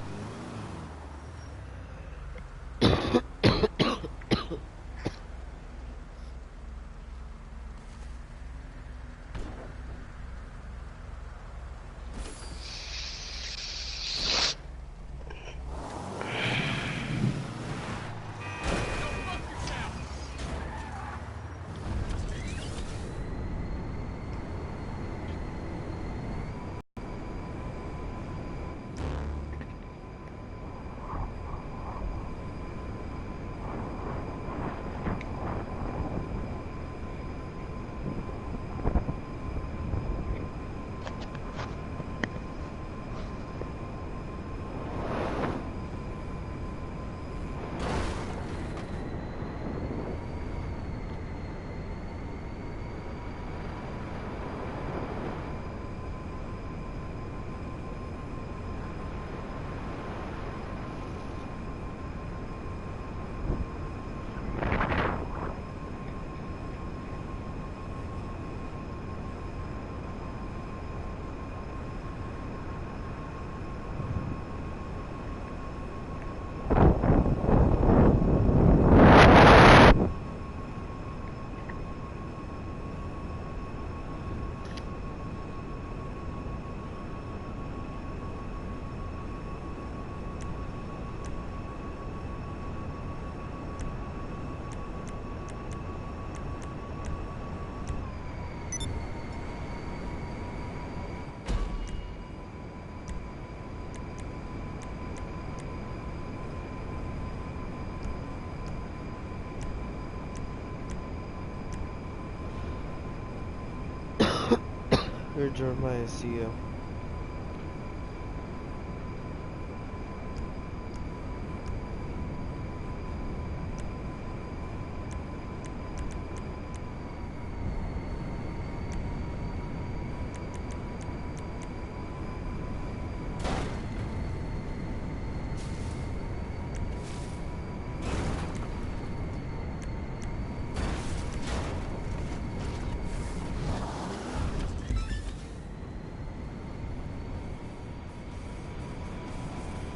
Here, Jeremiah, see you.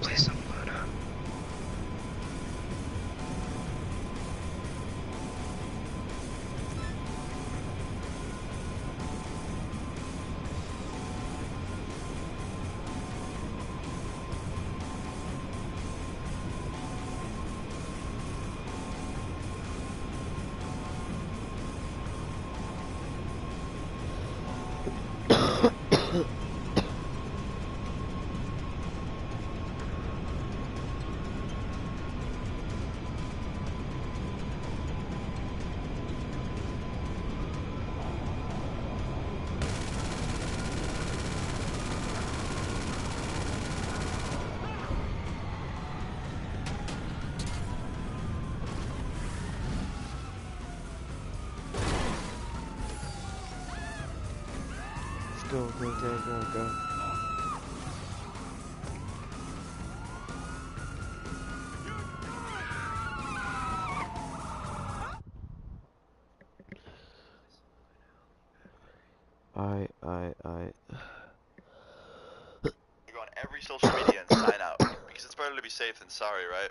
Play some Luna. Go, go, go, go, go. I go on every social media and sign out because it's better to be safe than sorry, right?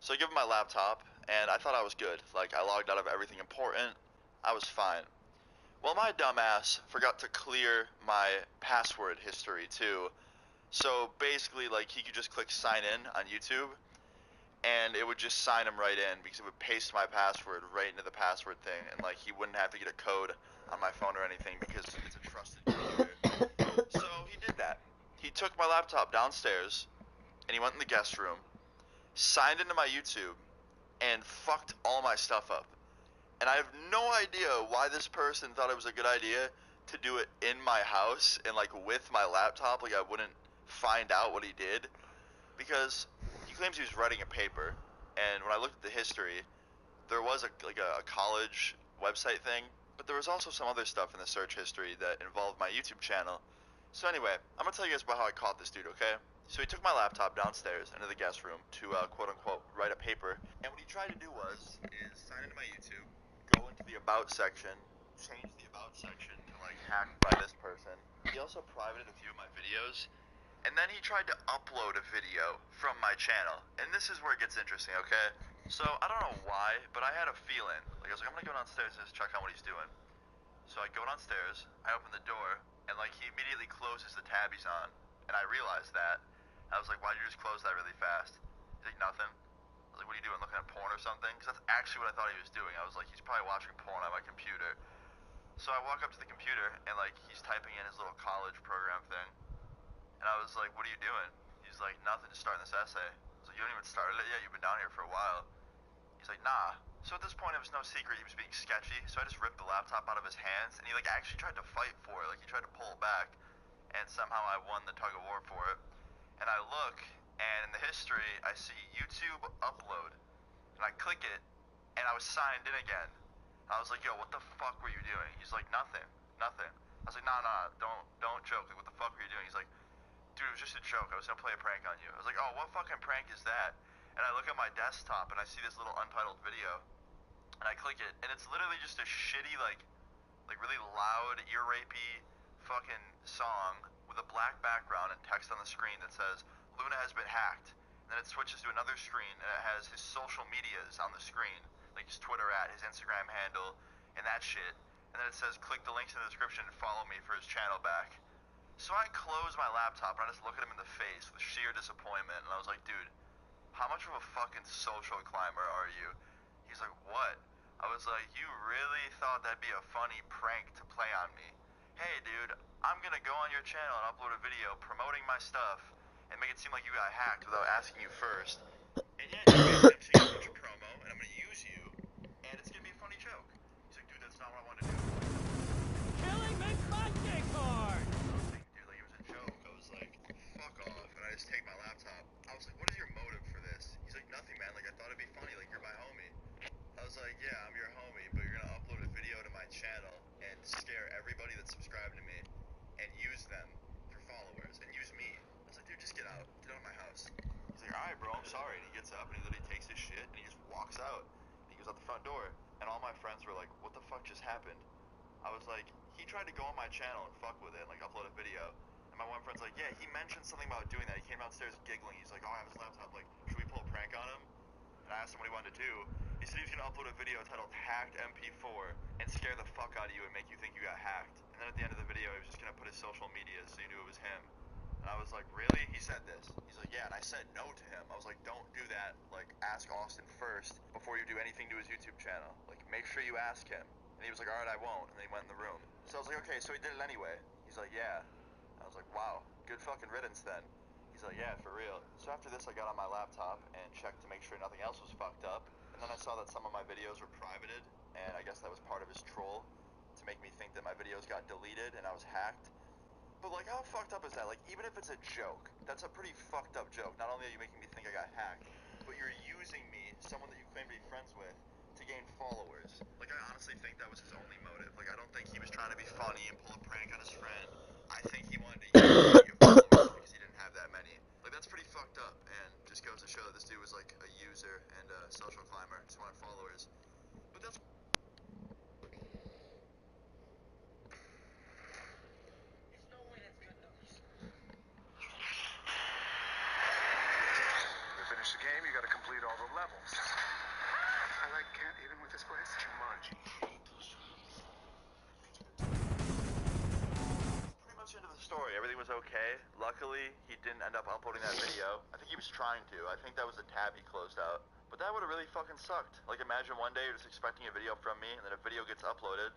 So I give him my laptop and I thought I was good. Like I logged out of everything important. I was fine. Well, my dumbass forgot to clear my password history too. So basically, like he could just click sign in on YouTube and it would just sign him right in because it would paste my password right into the password thing and like he wouldn't have to get a code on my phone or anything because it's a trusted computer. So he did that. He took my laptop downstairs and he went in the guest room, signed into my YouTube, and fucked all my stuff up. And I have no idea why this person thought it was a good idea to do it in my house and like with my laptop, like I wouldn't find out what he did, because he claims he was writing a paper, and when I looked at the history, there was a college website thing, but there was also some other stuff in the search history that involved my YouTube channel. So anyway, I'm gonna tell you guys about how I caught this dude, okay? So he took my laptop downstairs into the guest room to quote unquote write a paper, and what he tried to do is sign into my YouTube, go into the about section, change the about section to like hacked by this person. He also privated a few of my videos, and then he tried to upload a video from my channel. And this is where it gets interesting, okay? So I don't know why, but I had a feeling. Like I was like, I'm gonna go downstairs and just check out what he's doing. So I go downstairs, I open the door, and like he immediately closes the tab he's on, and I realized that. I was like, why'd you just close that really fast? He's like, nothing. I was like, what are you doing, looking at porn or something? Because that's actually what I thought he was doing. I was like, he's probably watching porn on my computer. So I walk up to the computer, and like he's typing in his little college program thing. And I was like, what are you doing? He's like, nothing, just starting this essay. I was like, you haven't even started it yet? You've been down here for a while. He's like, nah. So at this point, it was no secret he was being sketchy, so I just ripped the laptop out of his hands, and he like actually tried to fight for it. Like he tried to pull it back, and somehow I won the tug of war for it. And I look, and in the history, I see YouTube upload, and I click it, and I was signed in again. I was like, yo, what the fuck were you doing? He's like, nothing. I was like, nah, don't joke. Like, what the fuck were you doing? He's like, dude, it was just a joke. I was gonna play a prank on you. I was like, oh, what fucking prank is that? And I look at my desktop, and I see this little untitled video, and I click it, and it's literally just a shitty, like really loud, ear rapey fucking song with a black background and text on the screen that says, Luna has been hacked. And then it switches to another screen, and it has his social medias on the screen, like his Twitter @, his Instagram handle, and that shit. And then it says, click the links in the description and follow me for his channel back. So I close my laptop, and I just look at him in the face with sheer disappointment, and I was like, dude, how much of a fucking social climber are you? He's like, what? I was like, you really thought that'd be a funny prank to play on me? Hey, dude, I'm gonna go on your channel and upload a video promoting my stuff and make it seem like you got hacked without asking you first. And yeah, dude, I'm taking a bunch of promo, and I'm gonna use you, and it's gonna be a funny joke. He's like, dude, that's not what I wanted to do. Killing makes my dick hard. Dude, like it was a joke. I was like, fuck off, and I just take my laptop. I was like, what is your motive for this? He's like, nothing, man. Like I thought it'd be funny. Like you're my homie. I was like, yeah, I'm your homie, but you're gonna upload a video to my channel and scare everybody that's subscribed to me and use them for followers and use me. I was like, dude, just get out of my house. He's like, alright, bro, I'm sorry. And he gets up and he literally takes his shit and he just walks out. And he goes out the front door. And all my friends were like, what the fuck just happened? I was like, he tried to go on my channel and fuck with it and like upload a video. And my one friend's like, Yeah, he mentioned something about doing that. He came downstairs giggling. He's like, oh, I have his laptop. Like, should we pull a prank on him? And I asked him what he wanted to do. He said he was going to upload a video titled Hacked MP4 and scare the fuck out of you and make you think you got hacked. And then at the end of the video, he was just going to put his social media so you knew it was him. And I was like, really? He said this. He's like, yeah, and I said no to him. I was like, don't do that. Like, ask Austin first before you do anything to his YouTube channel. Like, make sure you ask him. And he was like, all right, I won't. And then he went in the room. So I was like, okay, so he did it anyway. He's like, yeah. I was like, wow, good fucking riddance then. He's like, yeah, for real. So after this, I got on my laptop and checked to make sure nothing else was fucked up. And then I saw that some of my videos were privated, and I guess that was part of his troll to make me think that my videos got deleted and I was hacked. But like, how fucked up is that? Like, even if it's a joke, that's a pretty fucked up joke. Not only are you making me think I got hacked, but you're using me, someone that you claim to be friends with, to gain followers. Like, I honestly think that was his only motive. Like, I don't think he was trying to be funny and pull a prank on his friend. I think he wanted to use me to get followers because he didn't have that many. Like, that's pretty fucked up, and just goes to show that this dude was like a user and a social climber, just wanted followers. But that's To finish the game, you gotta complete all the levels. I like can't even with this place. Jumanji. pretty much the end of the story. Everything was okay. Luckily, he didn't end up uploading that video. I think he was trying to. I think that was a tab he closed out. But that would have really fucking sucked. Like, imagine one day you're just expecting a video from me, and then a video gets uploaded,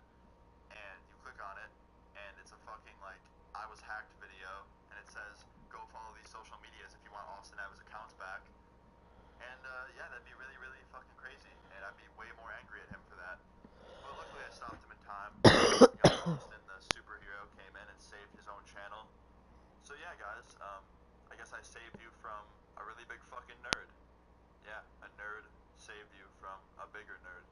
and you click on it, and it's a fucking, like, I was hacked video, and it says, go follow these social medias if you want Austin to have his accounts back. And, yeah, that'd be really, really fucking crazy, and I'd be way more angry at him for that. But luckily I stopped him in time. Austin, the superhero, came in and saved his own channel. So yeah, guys, I guess I saved you from a really big fucking nerd. Yeah, a nerd saved you from a bigger nerd.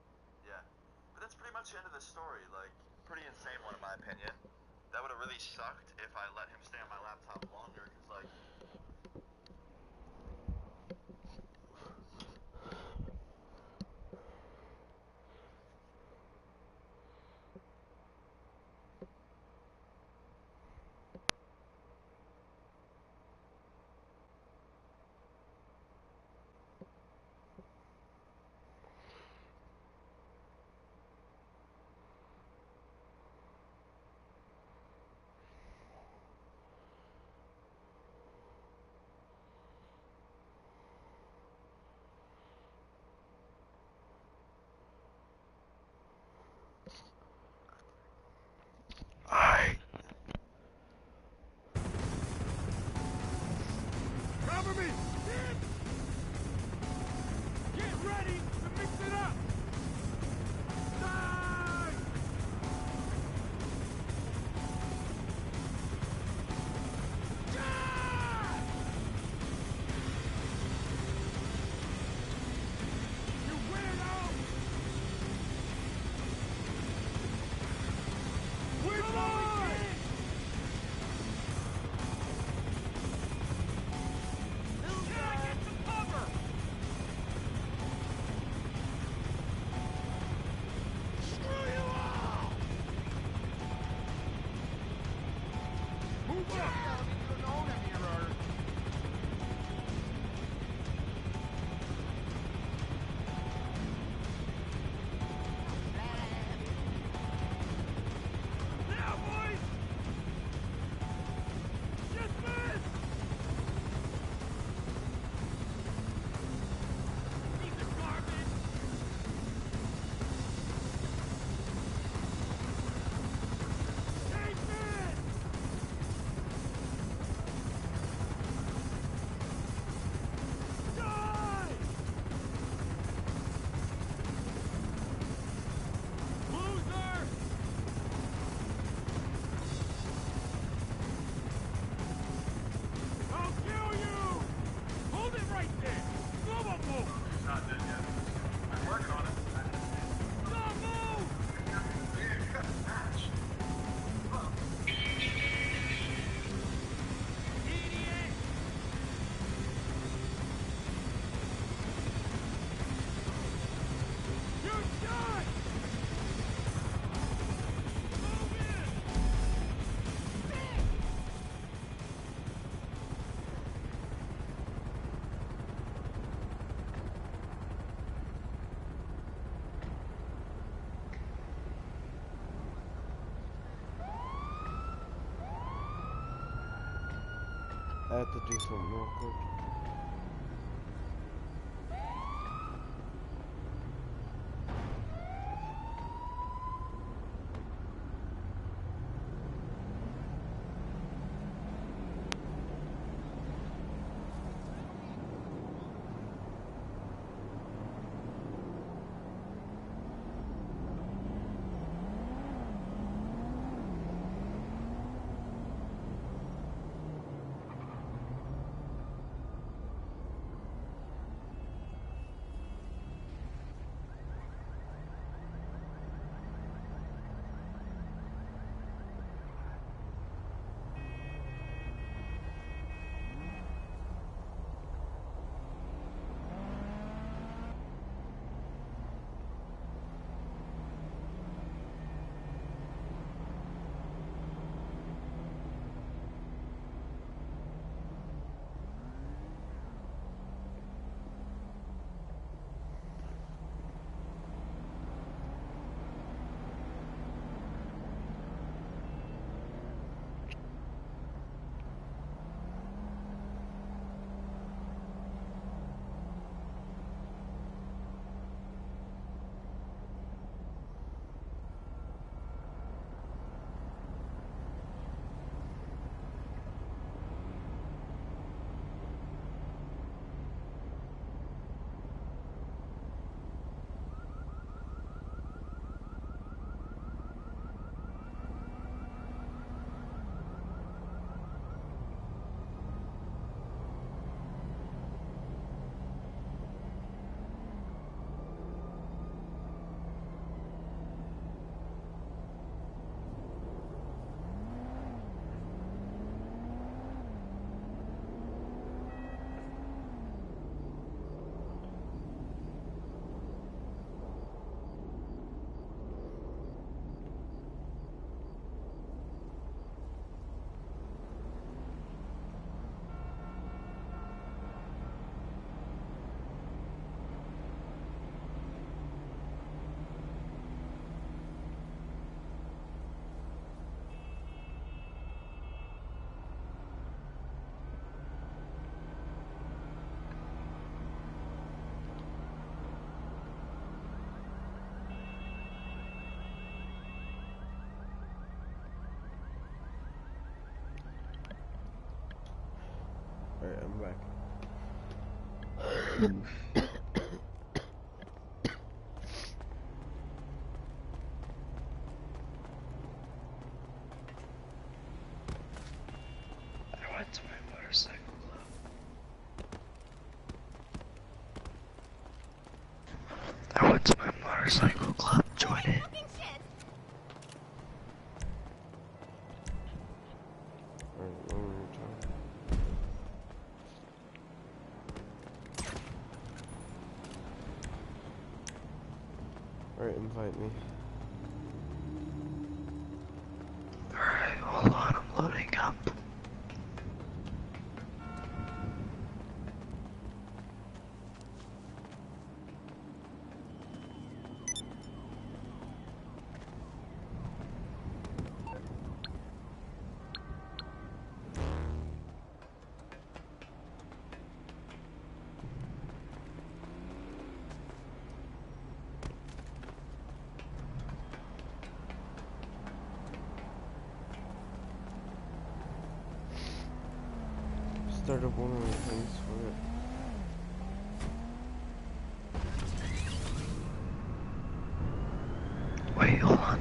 Yeah. But that's pretty much the end of the story. Like, pretty insane one in my opinion. That would have really sucked if I let him stay on my laptop longer, because, like, I have to do something real quick. Alright, I'm back. I went to my motorcycle club. I went to my motorcycle club. Join it. Alright, one more time. Alright, invite me. Alright, hold on, I'm loading up. Started one of the things for it. Wait, hold on.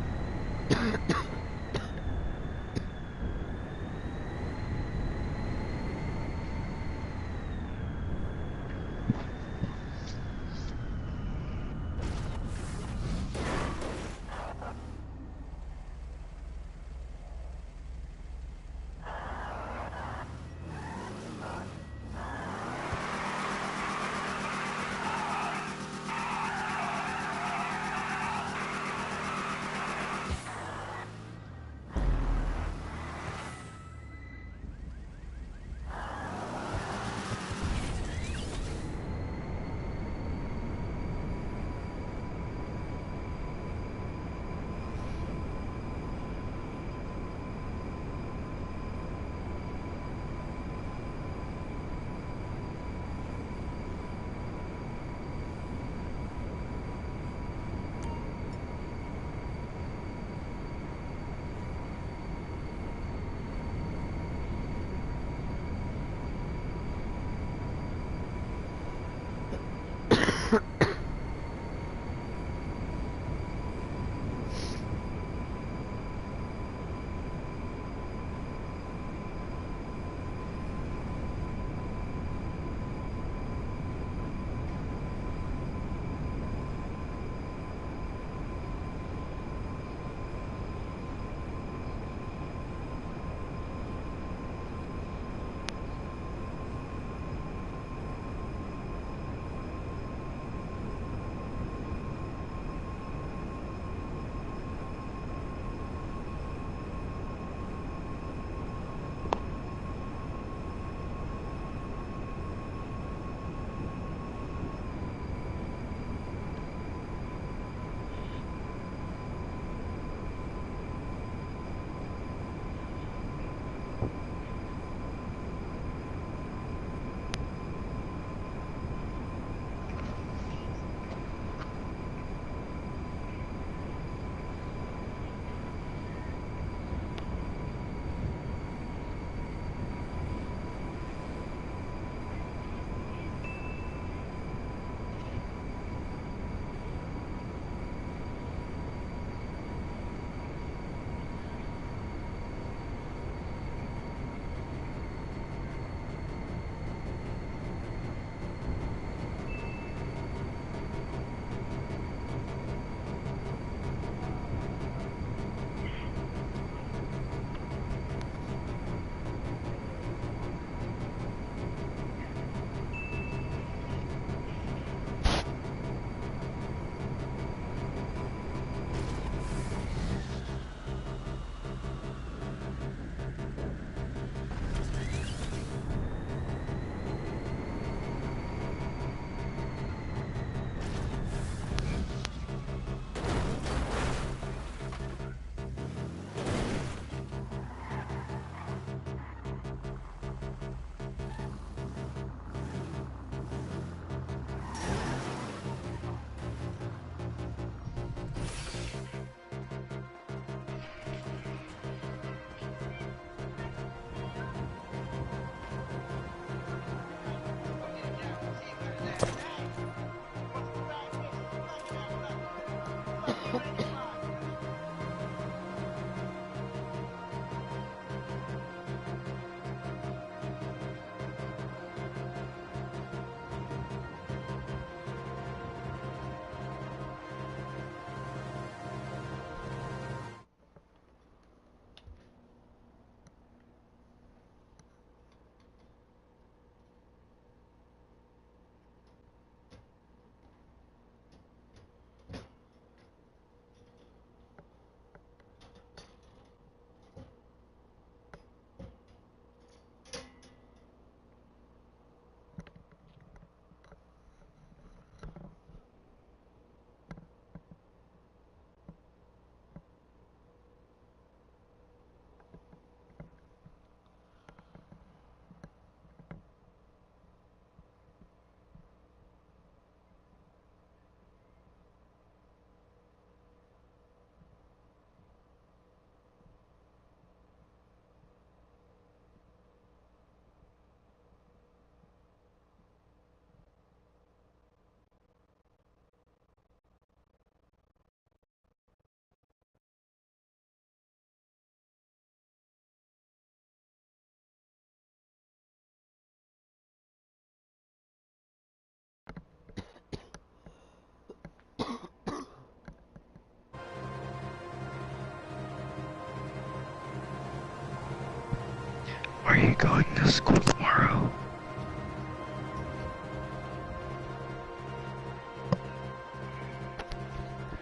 going to school tomorrow?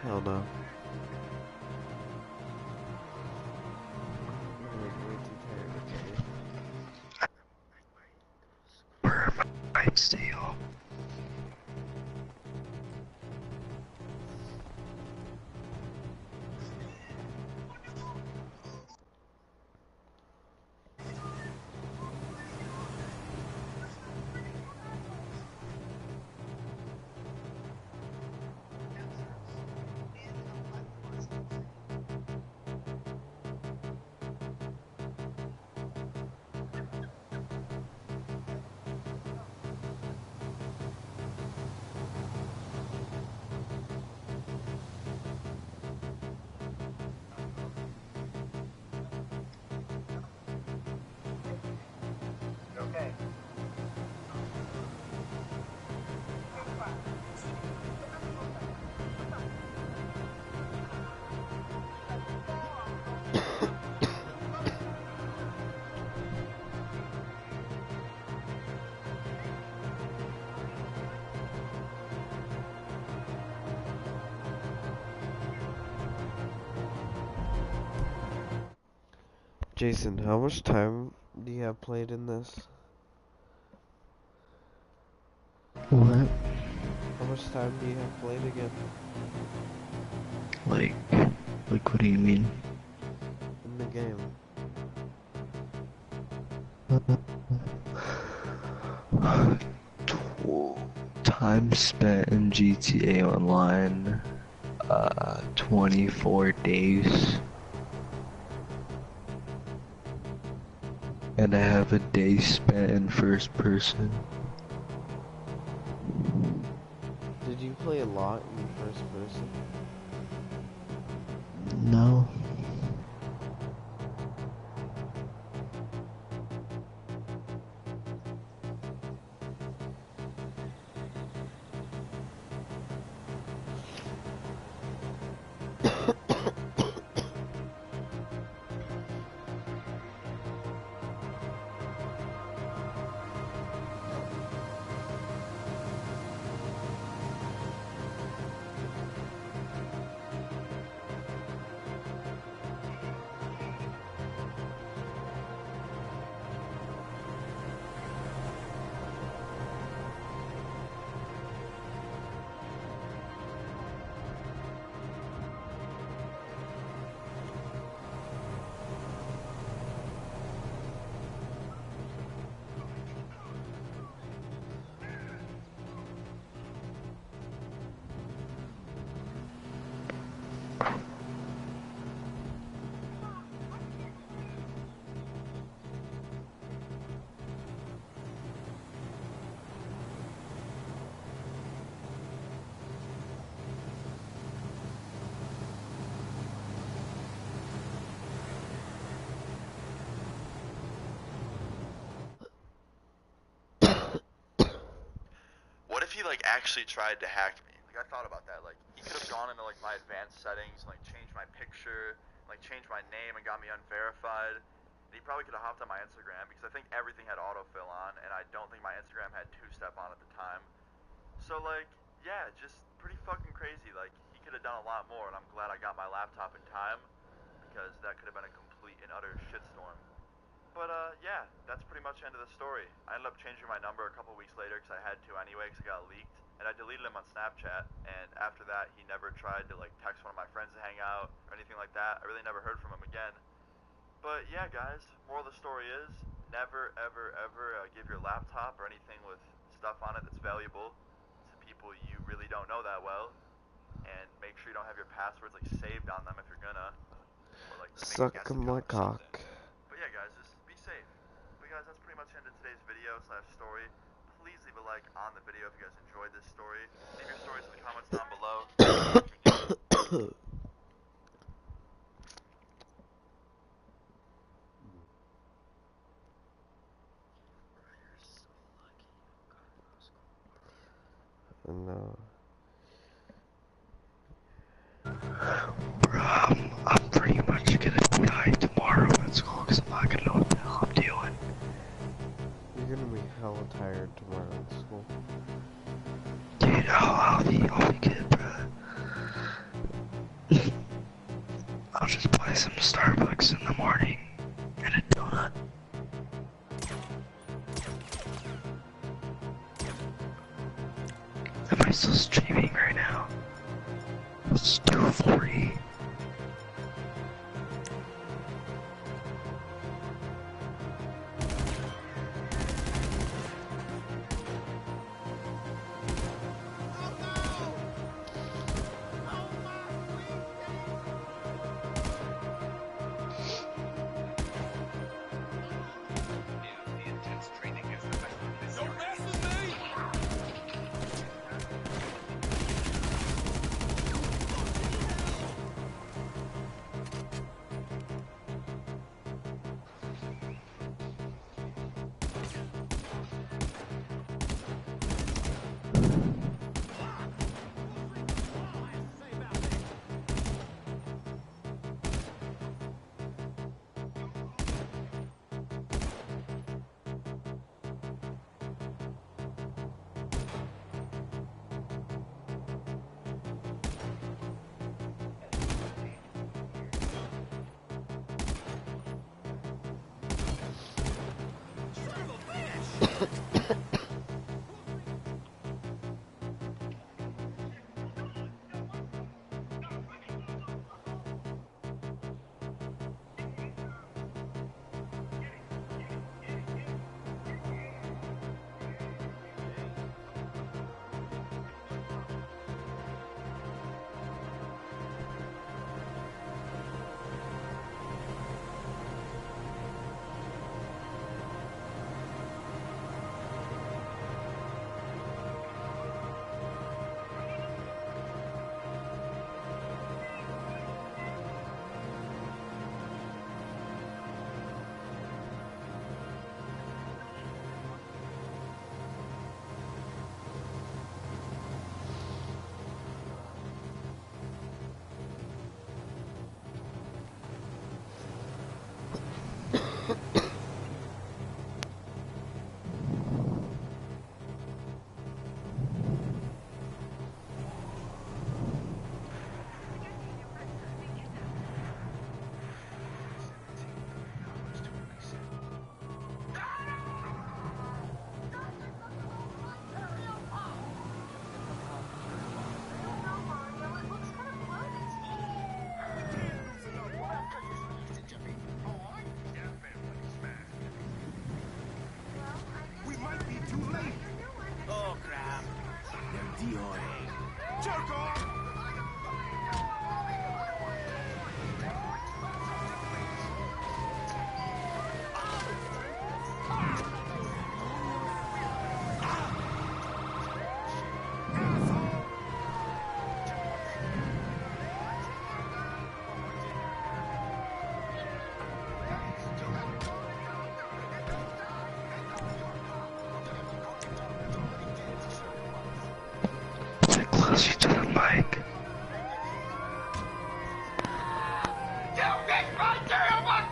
Hell no. I'm way too tired to play. Or I might stay home. Jason, how much time do you have played in this? What? How much time do you have played again? Like what do you mean? In the game. Time spent in GTA Online, 24 days. And I have a day spent in first person. Did you play a lot in first person? No. He like actually tried to hack me. Like I thought about that. Like he could have gone into like my advanced settings and like changed my picture, like changed my name and got me unverified. And he probably could have hopped on my Instagram because I think everything had autofill on, and I don't think my Instagram had two-step on at the time. So like, yeah, just pretty fucking crazy. Like he could have done a lot more, and I'm glad I got my laptop in time because that could have been a complete and utter shitstorm. But yeah, that's pretty much the end of the story. I ended up changing my number a couple weeks later because I had to anyway because it got leaked. And I deleted him on Snapchat, and after that he never tried to like text one of my friends to hang out or anything like that. I really never heard from him again. But yeah guys, moral of the story is, never ever ever give your laptop or anything with stuff on it that's valuable to people you really don't know that well. And make sure you don't have your passwords like saved on them if you're gonna. Or, like, suck my cock. But yeah guys, just be safe. But guys, that's pretty much the end of today's video / story. Please leave a like on the video if you guys enjoyed this story. Leave your stories in the comments down below. No. Bro, I'm pretty much gonna die tomorrow at school because I'm not gonna know what the hell I'm doing. hella tired tomorrow at school. Dude, I'll be good, bro. I'll just buy some Starbucks in the morning and a donut. Am I still streaming right now? It's 2:40. Closer to the mic.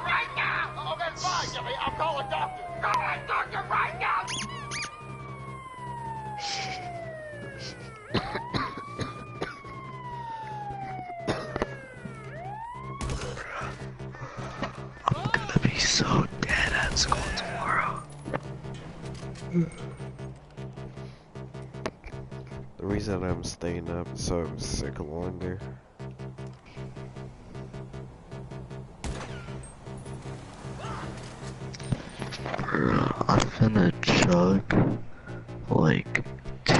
Right now! Oh, that's fine, Jimmy. I'll call a doctor. Call a doctor right now! I'm gonna be so dead at school tomorrow. The reason I'm staying up is so I'm sick longer. I'm finna chug like 2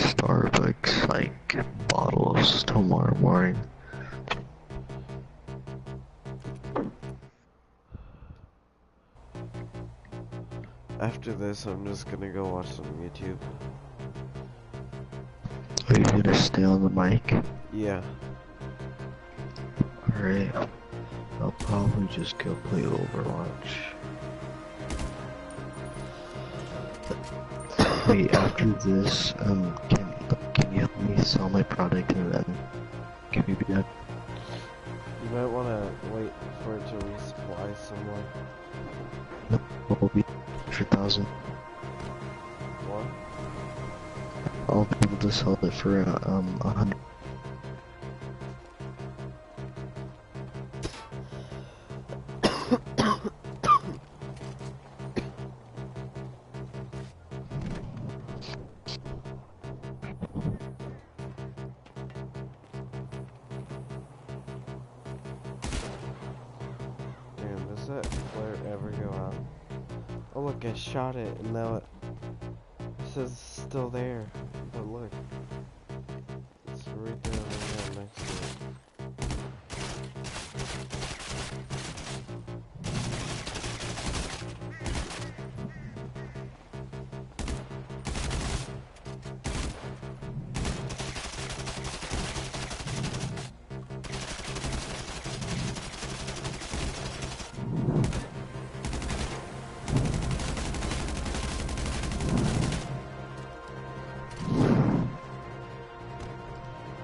Starbucks like bottles tomorrow morning. After this, I'm just gonna go watch some YouTube. Are you gonna stay on the mic? Yeah. Alright. I'll probably just go play Overwatch. Wait, after this, can you help me sell my product and then give me back? You might wanna wait for it to resupply somewhere. No, will be 100,000. to sell it for 100. Damn, does that flare ever go out? Oh look, I shot it and now it says it's still there. But look, it's right there on the ground next to it.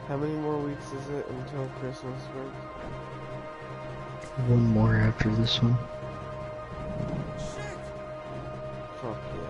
How many more weeks is it until Christmas break? One more after this one. Fuck yeah.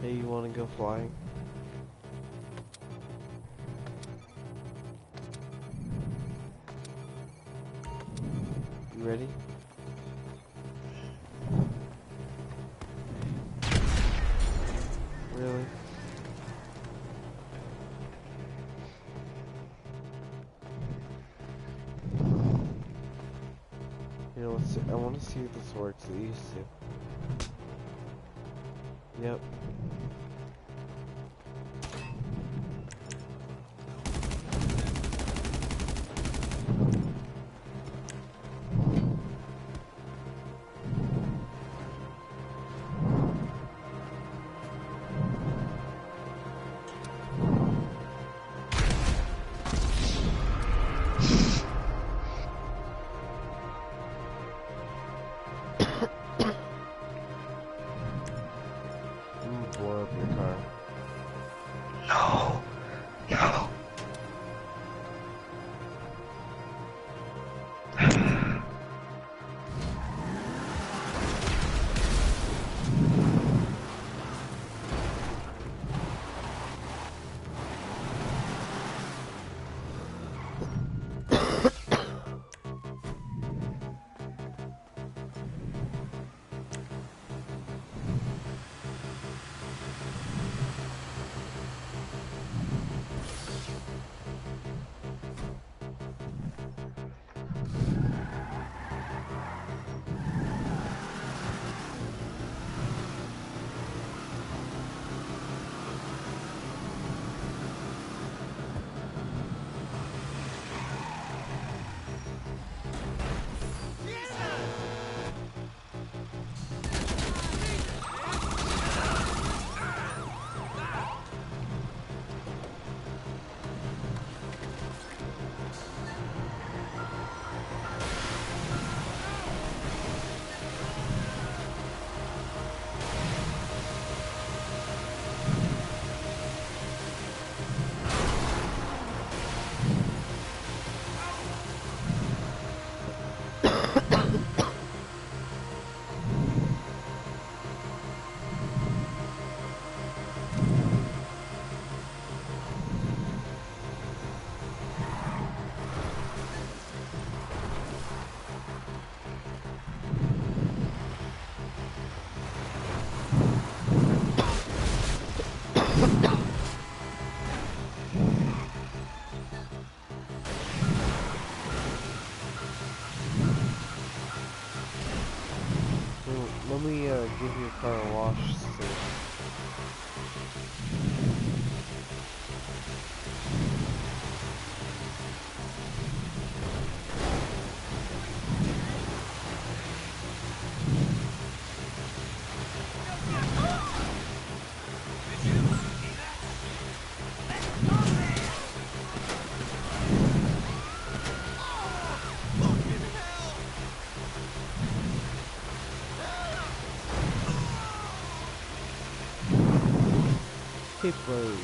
Hey, you wanna go flying? You ready? Really? Here, let's see. I wanna see if this works. It used to. Yep. Blow up your car. No. No. Let me give your car a wash, sir. paper.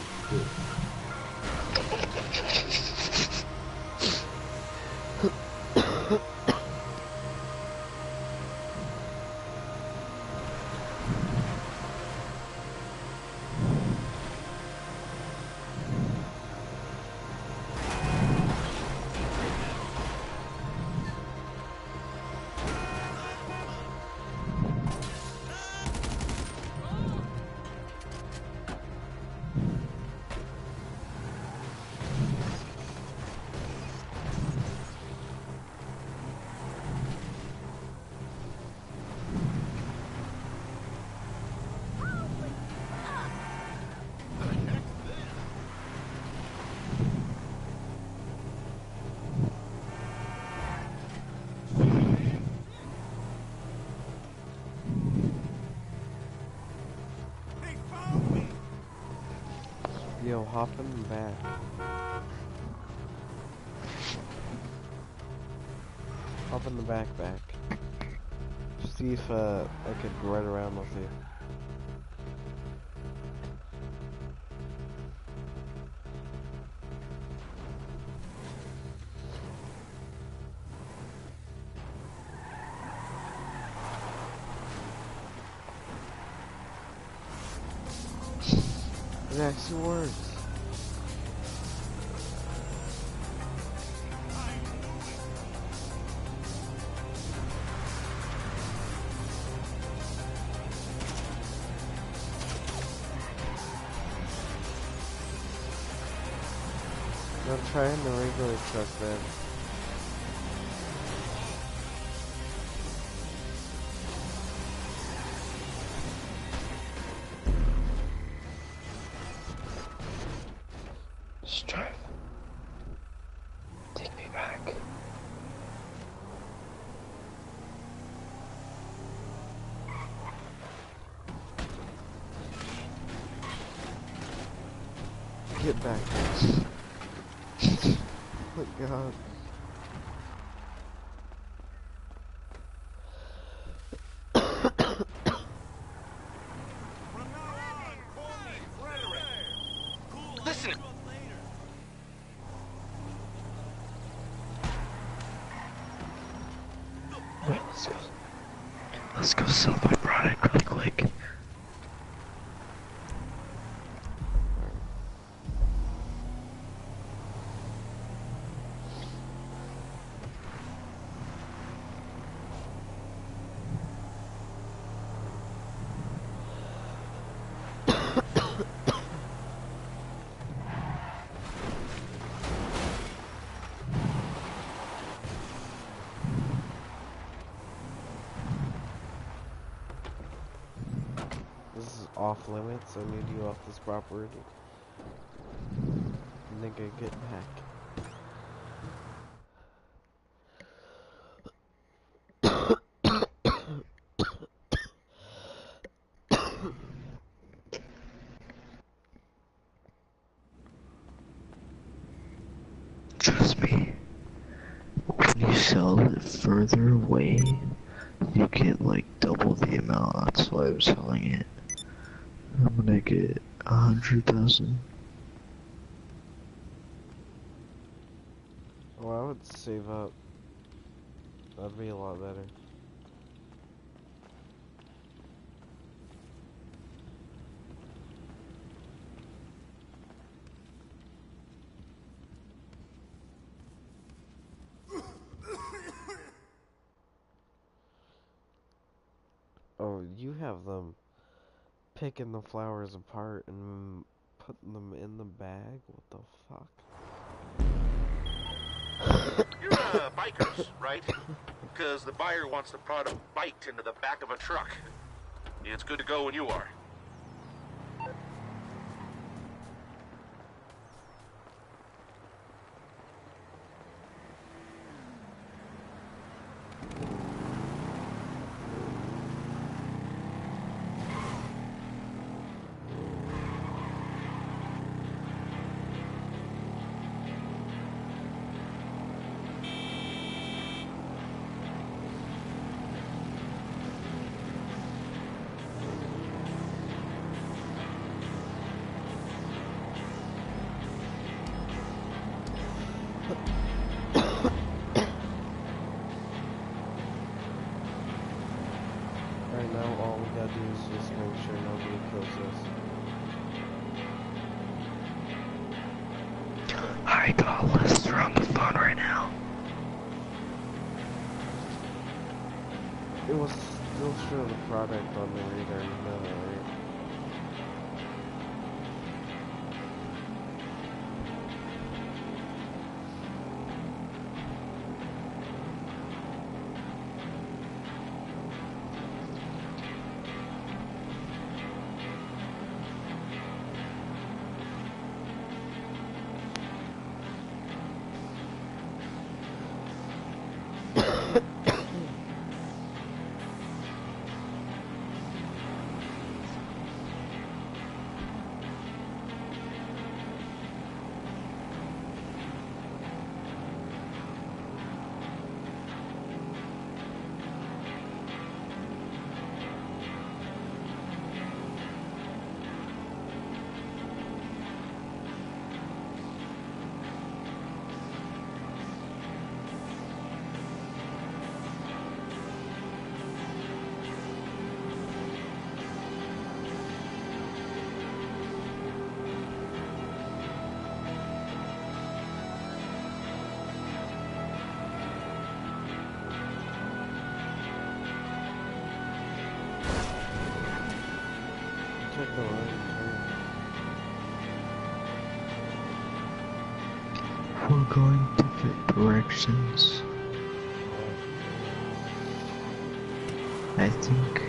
Yo, hop in the back. Hop in the back. See if I could ride around with you. It actually works. I'm trying the regular truck then. Just drive. Take me back. Get back. Oh my god. Listen. Wait, let's go sell my product really quick. This is off limits. I need you off this property. Nigga, get back. Trust me, when you sell it further away, you get like double the amount. That's why I'm selling it. I'm gonna get 100,000. Well, I would save up. That'd be a lot better. Oh, you have them picking the flowers apart and putting them in the bag? What the fuck? You're bikers, right? Because the buyer wants to prod a bite into the back of a truck. It's good to go when you are. Right now, all we gotta do is just make sure nobody kills us. Alright, Godless, we're on the phone right now. It will still show the product on the reader, you know that, right? Check the right turn. We're going different directions. I think.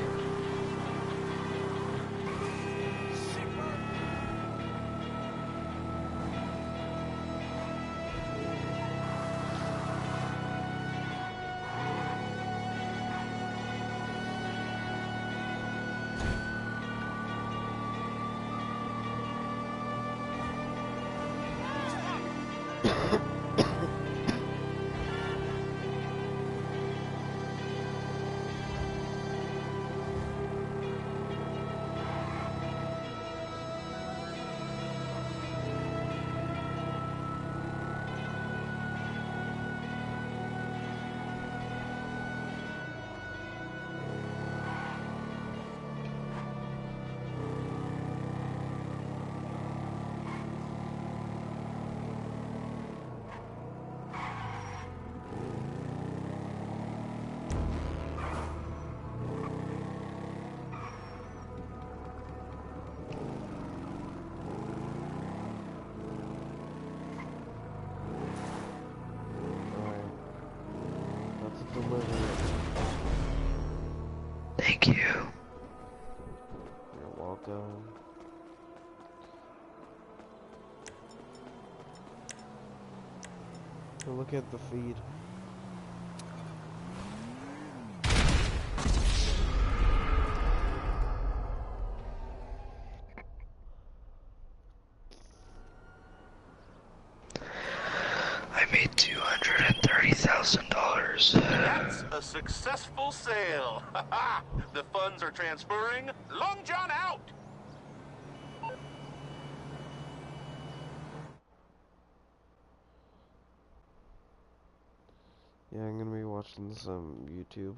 Thank you. You're welcome. So look at the feed. I made $230,000. That's a successful sale. The funds are transferring. Long John out. Yeah, I'm gonna be watching some YouTube.